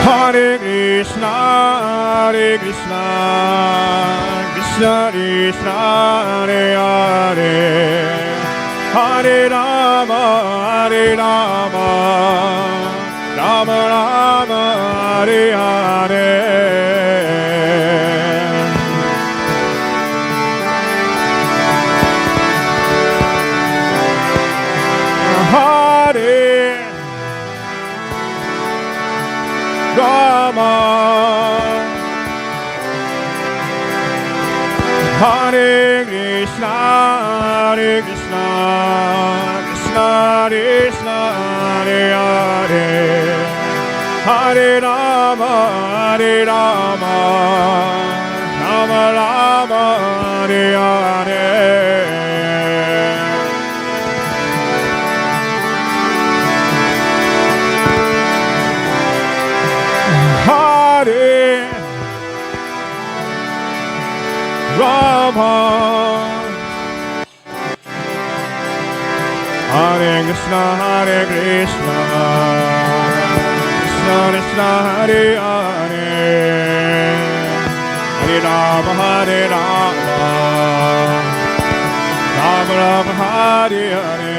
Hare Krishna, Hare Krishna, Krishna Krishna, Hare Hare, Hare Rama, Hare Rama, Rama Rama, Hare Hare. Hare Rama, Hare Krishna, Hare Krishna, Krishna Krishna, Hare Hare, Hare Rama, Hare Rama, Rama Rama, Hare Hare. Hare Rama, Hare Krishna, Hare Krishna, Krishna Krishna, Hare Hare, Hare Rama, Hare Rama, Rama Rama, Hare Hare.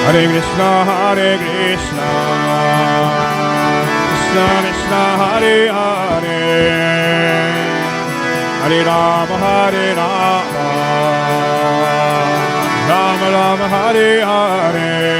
Hare Krishna, Hare Krishna, Krishna Krishna, Hare Hare, Hare Rama, Hare Rama, Rama Rama, Hare Hare.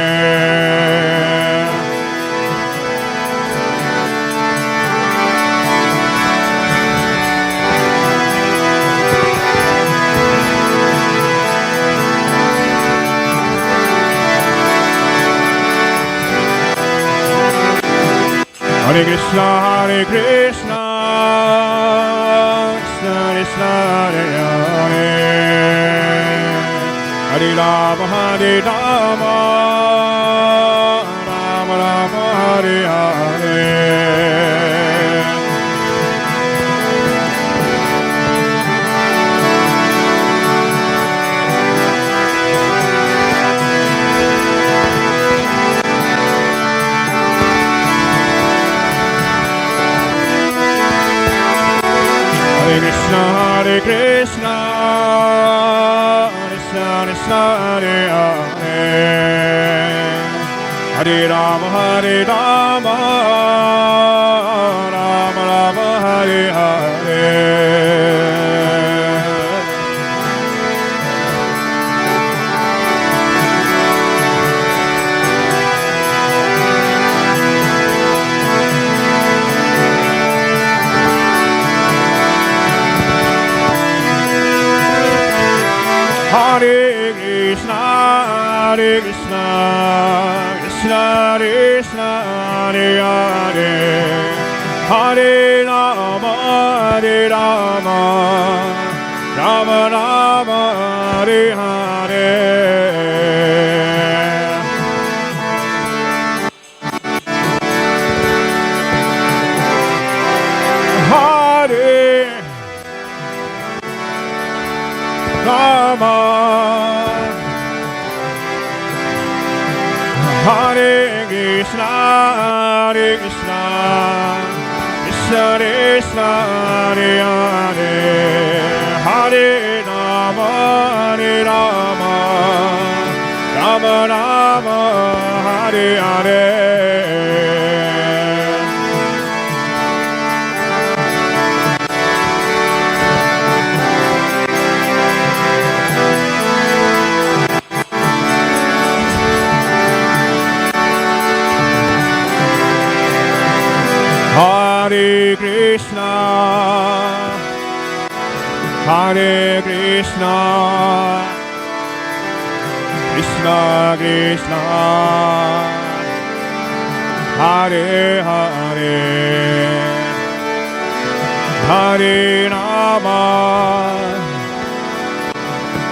Hare Krishna, Hare Krishna, Krishna Krishna, Hare Hare, Hare Rama, Hare Rama, Rama Rama, Hare Hare. Hare Krishna, Krishna Krishna, Hare Hare, Hare Rama, Hare Rama, Rama Rama, Hare Hare. Hare Krishna, Hare Krishna, Krishna Krishna, Hare Hare, Hare Rama, Hare Rama, Rama Rama, Hare Hare. Rama, Hare Krishna, Hare Krishna, Krishna Krishna, Hare Hare, Hare Rama, Hare Rama, Rama Rama, Hare Hare. Hare Krishna, Hare Krishna, Krishna Krishna, Hare Hare, Hare Rama,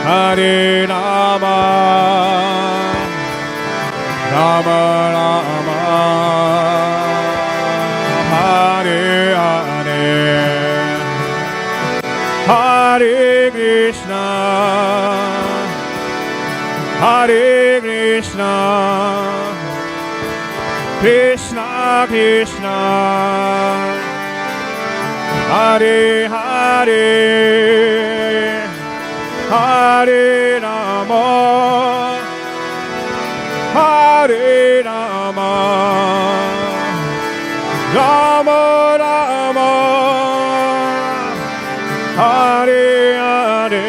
Hare Rama, Rama Rama, Hare Hare, Hare Krishna, Hare Krishna, Krishna Krishna, Hare Hare, Hare Rama, Hare Rama, Rama Rama, Hare Hare,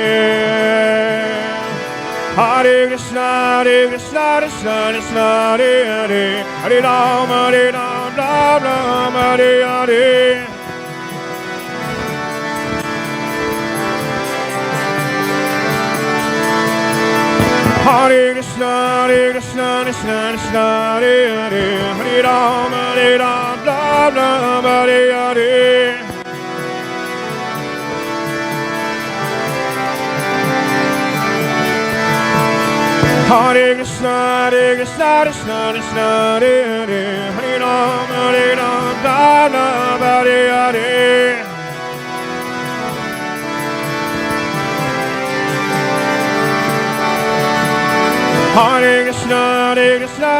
Hare Krishna, Krishna Krishna, Hare Hare, Hare Rama, Rama Rama, Hare Hare. Hare Krishna, Krishna Krishna, Hare Hare, Hare Rama, Rama Rama, Hare Hare. Hare Krishna, Krishna Krishna, Hare Hare, Hare Rama, Rama Rama, Hare Hare. Hare Krishna, Krishna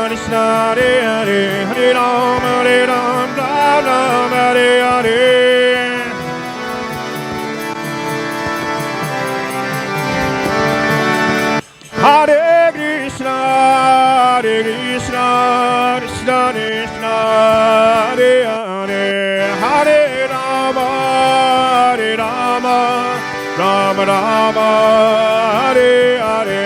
Krishna, Hare Hare, Hare Rama, Rama Rama, Hare Hare. Hare Krishna, Krishna Krishna, Hare Hare, Hare Rama, Rama Rama, Hare Hare.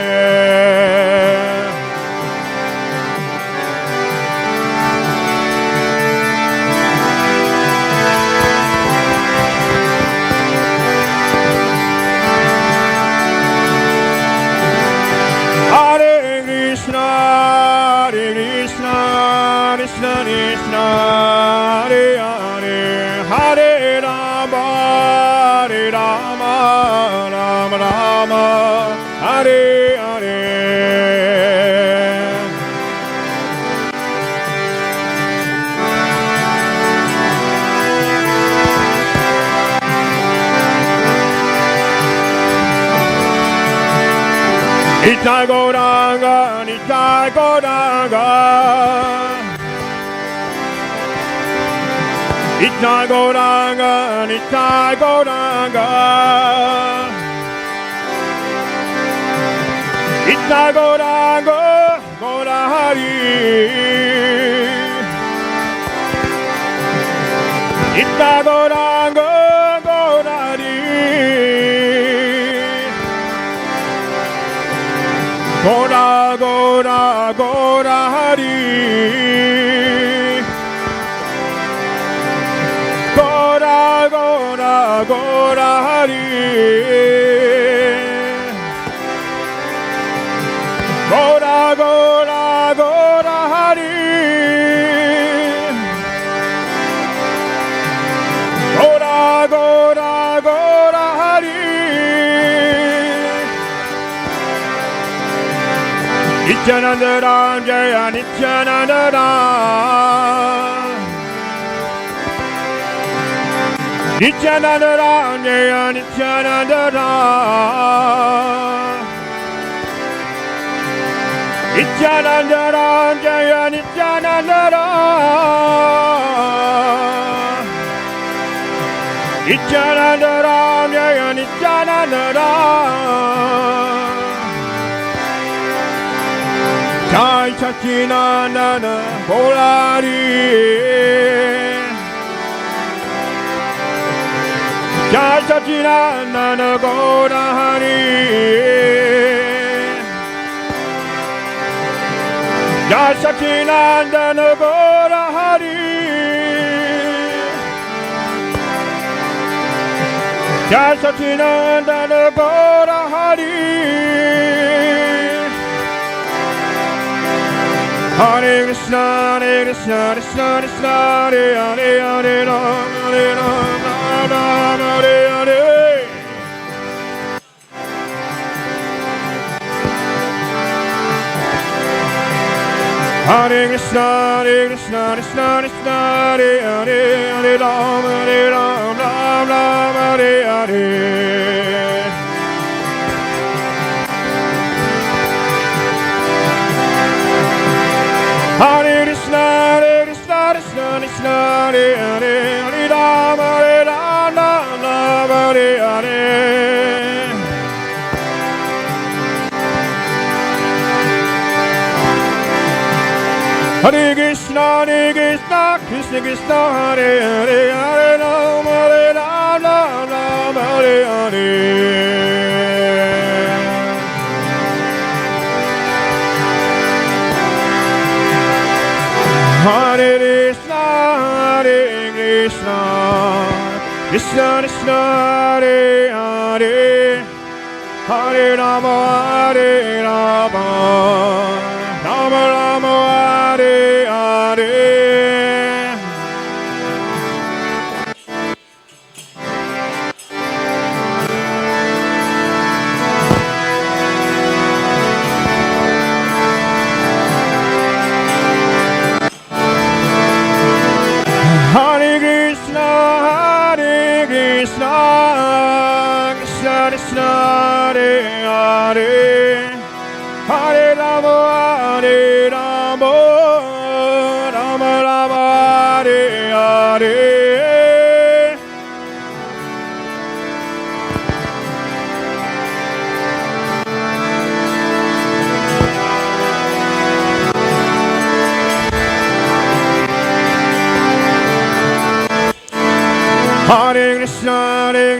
Krishna Krishna, Hare Hare, Hare Rama, Rama Rama, Hare Hare. Nitai Gauranga, Nitai Gauranga, Nitai Gauranga, Nitai Gauranga Nitai Gauranga Gaurahari Nitai Gauranga Gaurahari Gaura Gaura Gaurahari Gaura Gaura Gaurahari Gaura Gaura Gaurahari Gaura Gaura Gaurahari Nityananda Ram Jaya Nityananda Ram Nityananda Ram Jaya Nityananda Ram Nityananda Ram Jaya Nityananda Ram Nityananda Ram Jaya Nityananda Ram Jai Sachinandana Gaurahari Jai Sachinandana Gaurahari Jai Sachinandana Gaurahari Jai Sachinandana Gaurahari Hare Krishna, Krishna, Krishna, Hare Hare, Hare Ram, Hare Ram, Ram Ram, Hare Hare. Hare Krishna, Krishna, Krishna, Hare Hare, Hare Ram, Hare Ram, Ram Ram, Hare Hare. Hare Krishna, Krishna, Krishna, Krishna, Hare Hare, Hare Ram, Ram Ram, Hare Hare. Hare Krishna, Krishna Krishna, Hare Hare, Hare Ram, Ram Hare Hare. Hare Krishna, Krishna Krishna, Hare Hare, Hare Rama, Rama Rama, Hare Hare. Hare Krishna, Krishna Krishna, Hare Hare, Hare Rama, Rama Rama, Hare Hare. Hare Krishna,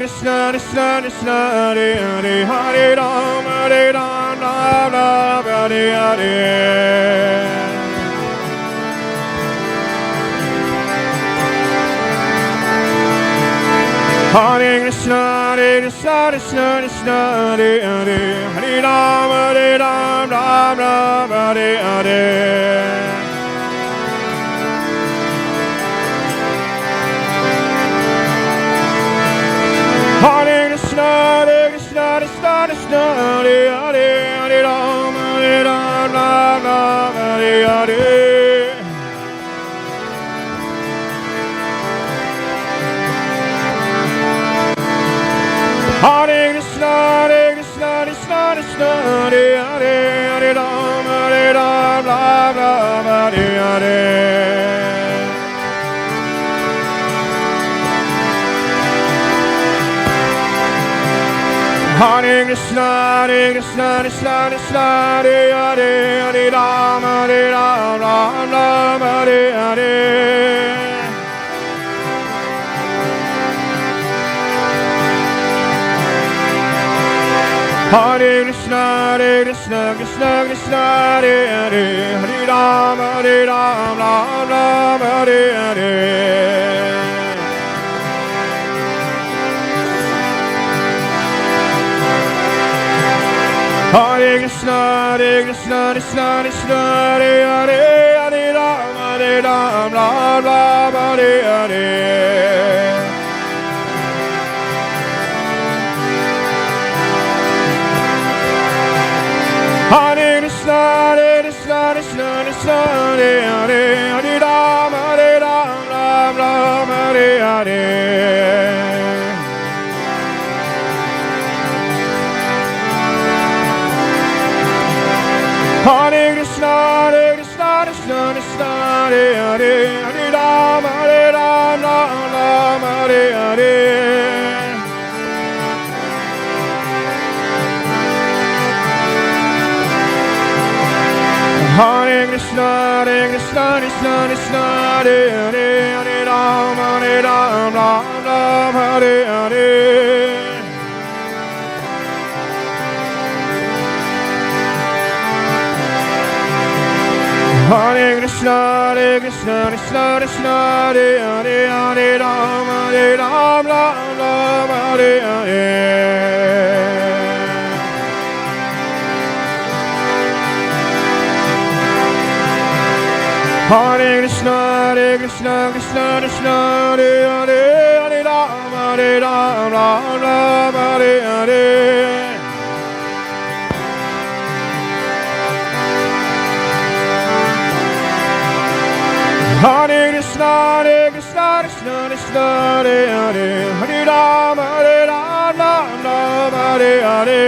Krishna Krishna, Hare Hare, Hare Ram, Ram Ram, Hare Hare. Hare Krishna, Krishna Krishna, Hare Hare, Hare Ram, Ram Ram, Hare Hare. Hare Krishna, Krishna Krishna, Hare Hare, Hare Ram, Ram Hare Hare. Hare Krishna, Krishna Krishna, Hare Hare, Hare Ram, Ram Hare Hare. Hare Krishna, Krishna Krishna, Hare Hare, Hare Rama, Ram Ram, Hare Hare. Hare Krishna, Krishna Krishna, Hare Hare, Hare Rama, Ram Ram, Hare Hare. Hare Krishna, Krishna Krishna, Hare Hare, Hare Rama, Ram Ram, Hare Hare. Hare Krishna, Krishna Krishna, Hare Hare, Hare Rama, Ram Hare Hare. Hare Krishna, Krishna Krishna, Hare Hare, Hare Rama, Ram Hare Hare. Hare Krishna, Krishna Krishna, Hare Hare, Hare Rama, Ram Hare Hare. Hare Krishna, Krishna Krishna, Hare Hare, Hare Rama, Ram Hare Hare. Hare Krishna, Krishna Krishna, Hare Hare, Hare Rama, Ram Hare Hare. Hare Krishna, Krishna, Hare Hare, Hare Rama, Ram Hare Hare. Hare Krishna, Krishna, Hare Hare, Hare Rama, Ram Hare Hare.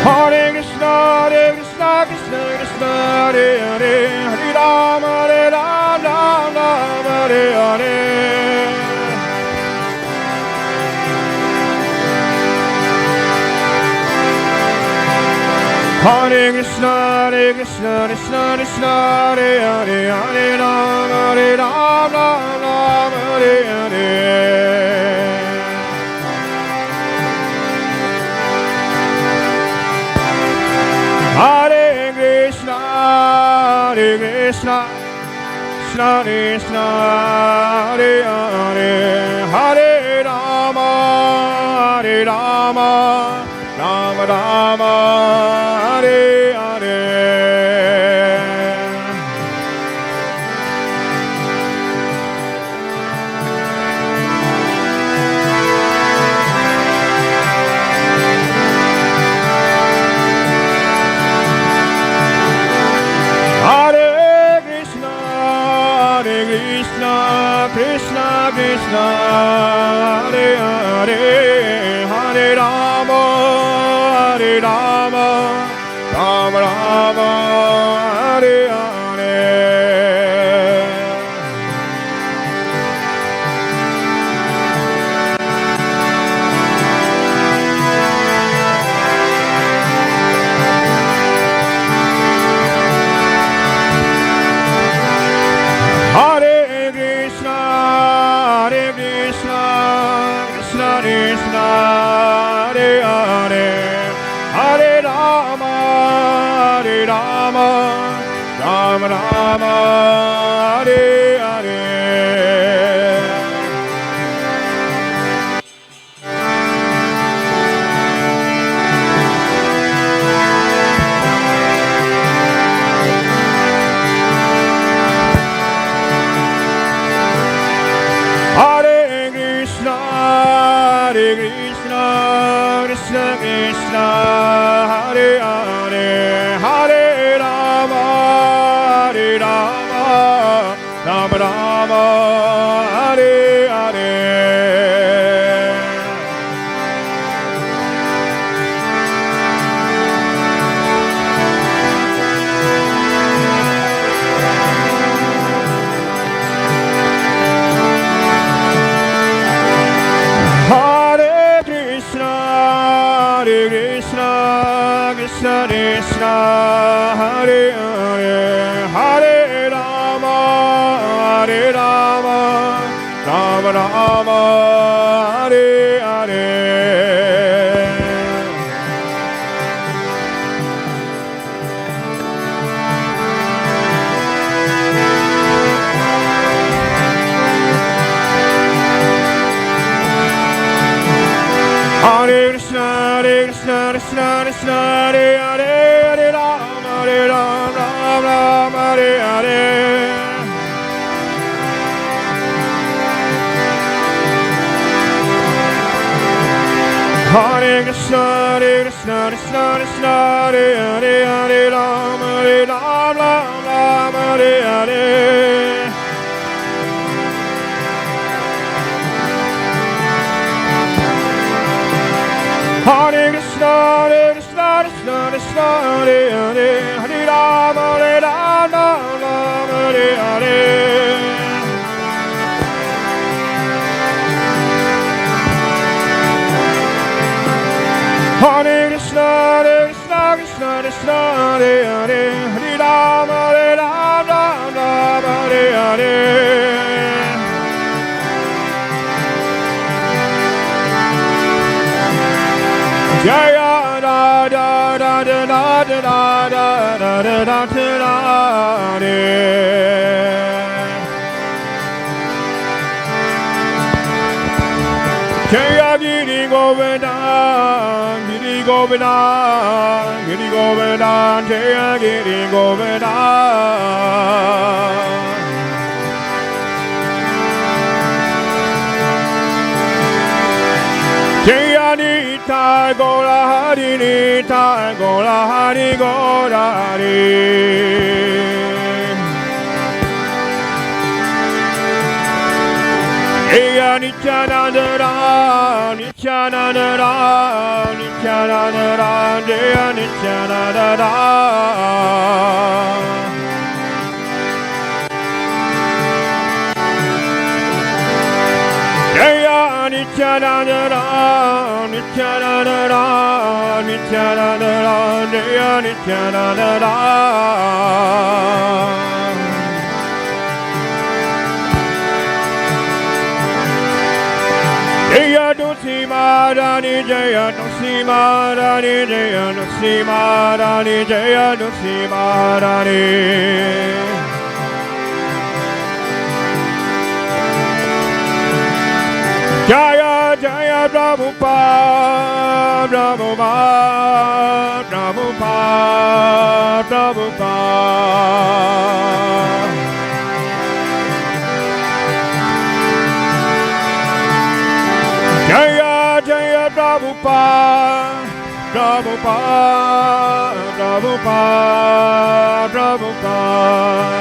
Hare Krishna, Krishna, Hare Hare, Hare Ram Hare Hare. Hare Krishna, Krishna Krishna, Hare Hare, Hare Rama, Rama, Hare Hare. Hare Krishna, Krishna Krishna, Hare Hare, Hare Rama, Rama, Hare Hare. Hare Krishna, Krishna Krishna, Hare Hare, Hare Rama, Rama, Hare Hare. Hare Krishna, Krishna Krishna, Hare Hare, Hare Rama, Rama, Hare Hare. Rama, Hare Hare. Hare Krishna, Krishna, Krishna, Hare Hare, Hare Rama, Ram, Ram, Hare Hare. Hare Krishna, Krishna, Krishna, Hare Hare, Hare Rama, Ram, Hare Hare. Hare Krishna, Krishna, Krishna, Hare Hare, Hare Rama, Ram, Hare Hare. Hare Krishna, Krishna, Krishna, Hare Hare, Hare Rama, Ram, Hare Hare. Jaya da da da da da da da da da da da da da. Jaya Giri Govinda, Giri Govinda, Giri Govinda, Jaya Giri Govinda. Jaya Nitai Gora Hari Nitai Gora Hari Gora Hari. Jaya Nityananda, Nityananda, Nityananda, Jaya Nityananda. Jaya Nityananda, Nityananda, Nityananda, Jaya Nityananda. Jaya Dasi Madani, Jaya Dasi Madani, Jaya Dasi Madani, Jaya Dasi Madani. Jaya Jaya Prabhupada, Prabhupada, Prabhupada, Prabhupada. Jaya Jaya Prabhupada, Prabhupada, Prabhupada, Prabhupada.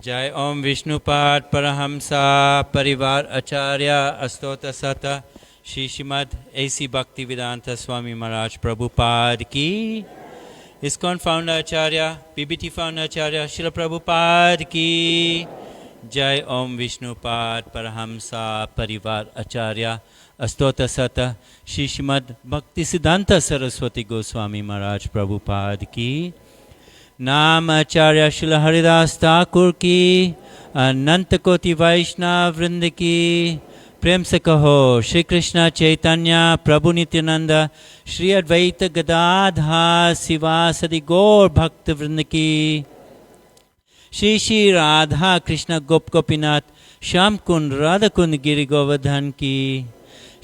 जय ओम विष्णुपाद परहंसा परिवार आचार्य अस्तोत्र सत श्री श्रीमद ऐसी भक्ति वेदांत स्वामी महाराज प्रभुपाद की ISKCON founder आचार्य PBT founder आचार्य श्रील प्रभुपाद की जय ओम विष्णुपाद परहंसा परिवार आचार्य अस्तोत्र सत श्री श्रीमद भक्ति सिद्धांत सरस्वती गोस्वामी महाराज प्रभुपाद की नाम आचार्य श्री हरिदास ठाकुर की अनंत कोटि वैष्णव वृंद की प्रेम से कहो श्री कृष्ण चैतन्य प्रभु नित्यानंद श्री अद्वैत गदाधर शिवासदि गौर भक्त वृंद की श्री श्री राधा कृष्ण गोप गोपीनाथ श्याम कुंड राधा कुंड गिरि गोवर्धन की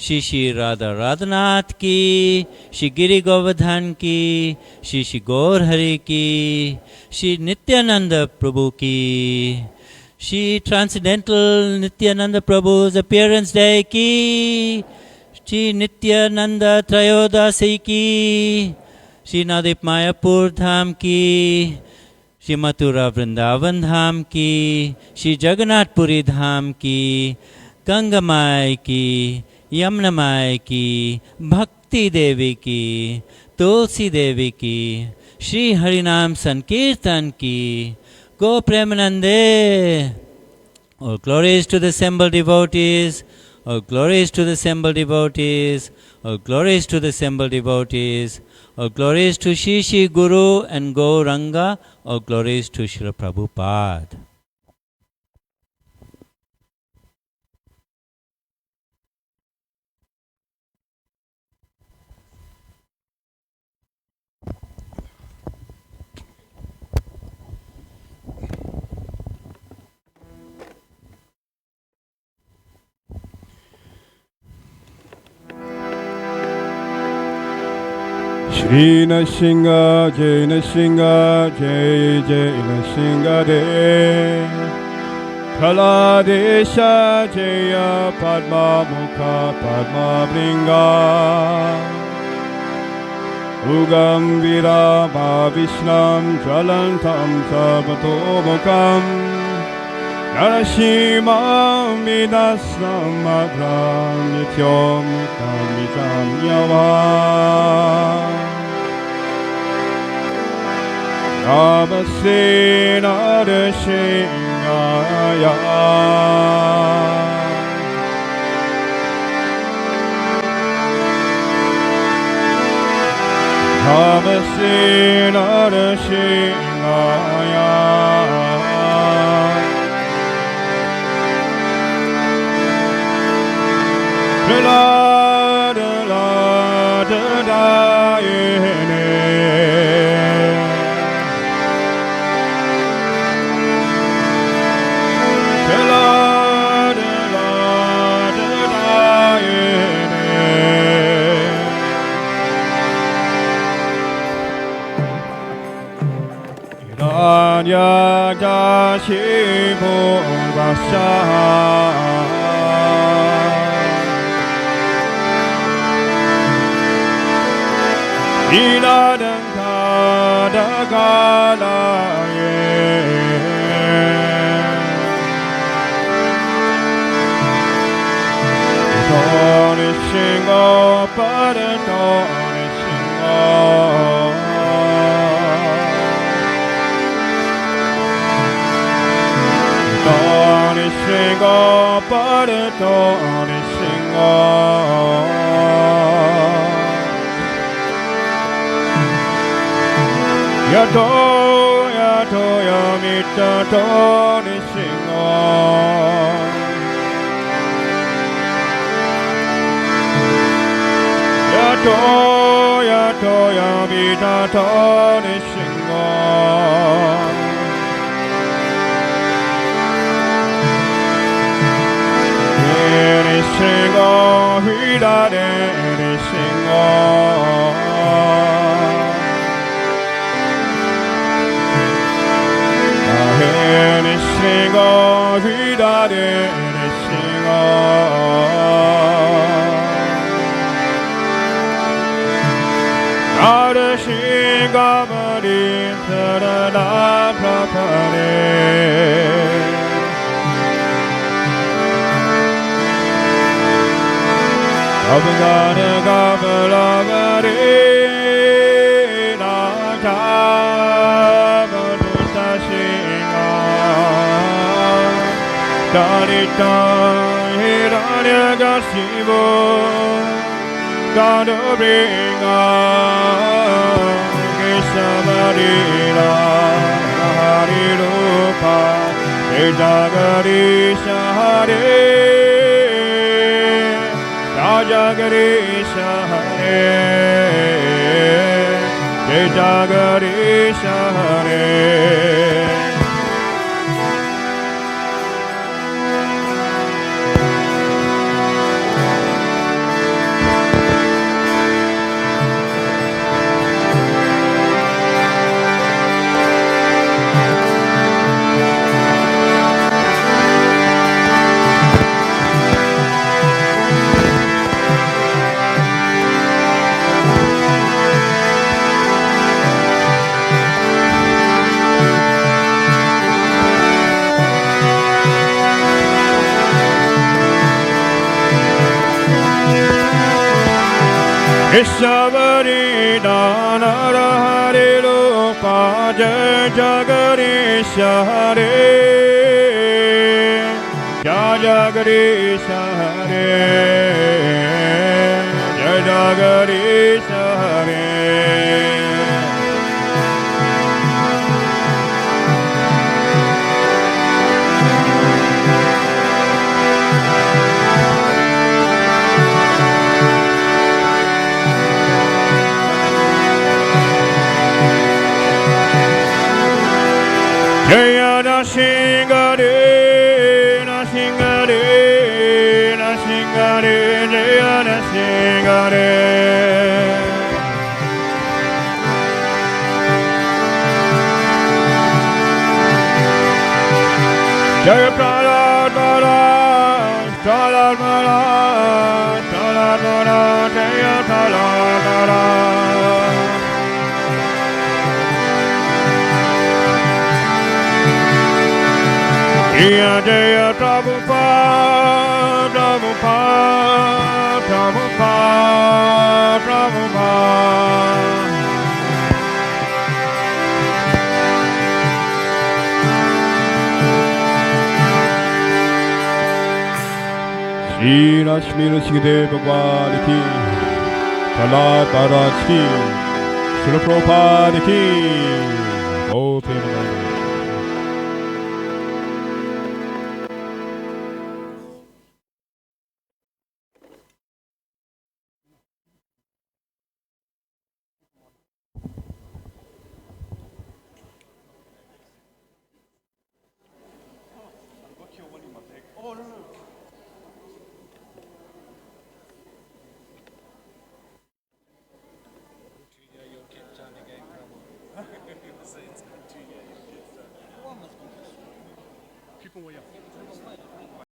श्री श्री राधा राधनाथ की श्री गिरि गोवर्धन की श्री श्री गौर हरि की श्री नित्यानंद प्रभु की श्री ट्रांसेंडेंटल नित्यानंद प्रभु's appearance day की श्री नित्यानंद त्रयोदशी की श्री नवद्वीप मायापुर धाम की श्री मथुरा वृंदावन धाम की श्री जगन्नाथपुरी धाम की गंगा माई की यमुना माई की भक्ति देवी की तुलसी देवी की Shri Harinam Sankirtan ki. Go Premanande. All glories to the assembled devotees. All glories to the assembled devotees. All glories to the assembled devotees. All glories to Shri Shri Guru and Gauranga. All glories to Srila Prabhupada.
Shri Nashinga Jai Nashinga Jai Jai Nashinga De Kaladesha Jaya Padma Mukha Padma Bringa Ugam Virama Vishnam Jalantam Sabato Mukam Narashimam Vidasam Madram Nityom Kamijam Yavam Namaste Narashingaya Namaste Narashingaya La da la da da yene La da la da da yene Iranya dashi bhuvasya Inadankadagalaye Tonishingo Paratonishingo Tonishingo Paratonishingo Yato yato yamita to nishingo Yato yato yamita to nishingo Nishingo hidade nishingo Nishingo vidade nishingo Nadashinga madintarana prapane Abhagana gabalamare nata Manutashinga Danita Hiranyagasivo Gadabringa Geshamarila Harirupa Ejagarisha Hare Rajagarisha Hare Ejagarisha Hare Ishabari Dana Hare Lo Prabhupada Jai Jagadish Hare Jai Jagadish Hare Jai Jagadish Hare Jaya Nasingare, Nasingare, Nasingare, Jaya Nasingare. Jaya Prahlad Maharaj, Prahlad Maharaj, Prahlad Maharaj, Jaya Prahlad Maharaj. Jaya Jaya Prabhupada, Prabhupada, Prabhupada, Prabhupada. Shri Lakshmi Nrsimha Bhagwan ki, Prahlad Maharaj ki, Srila Prabhupada ki, Om Namo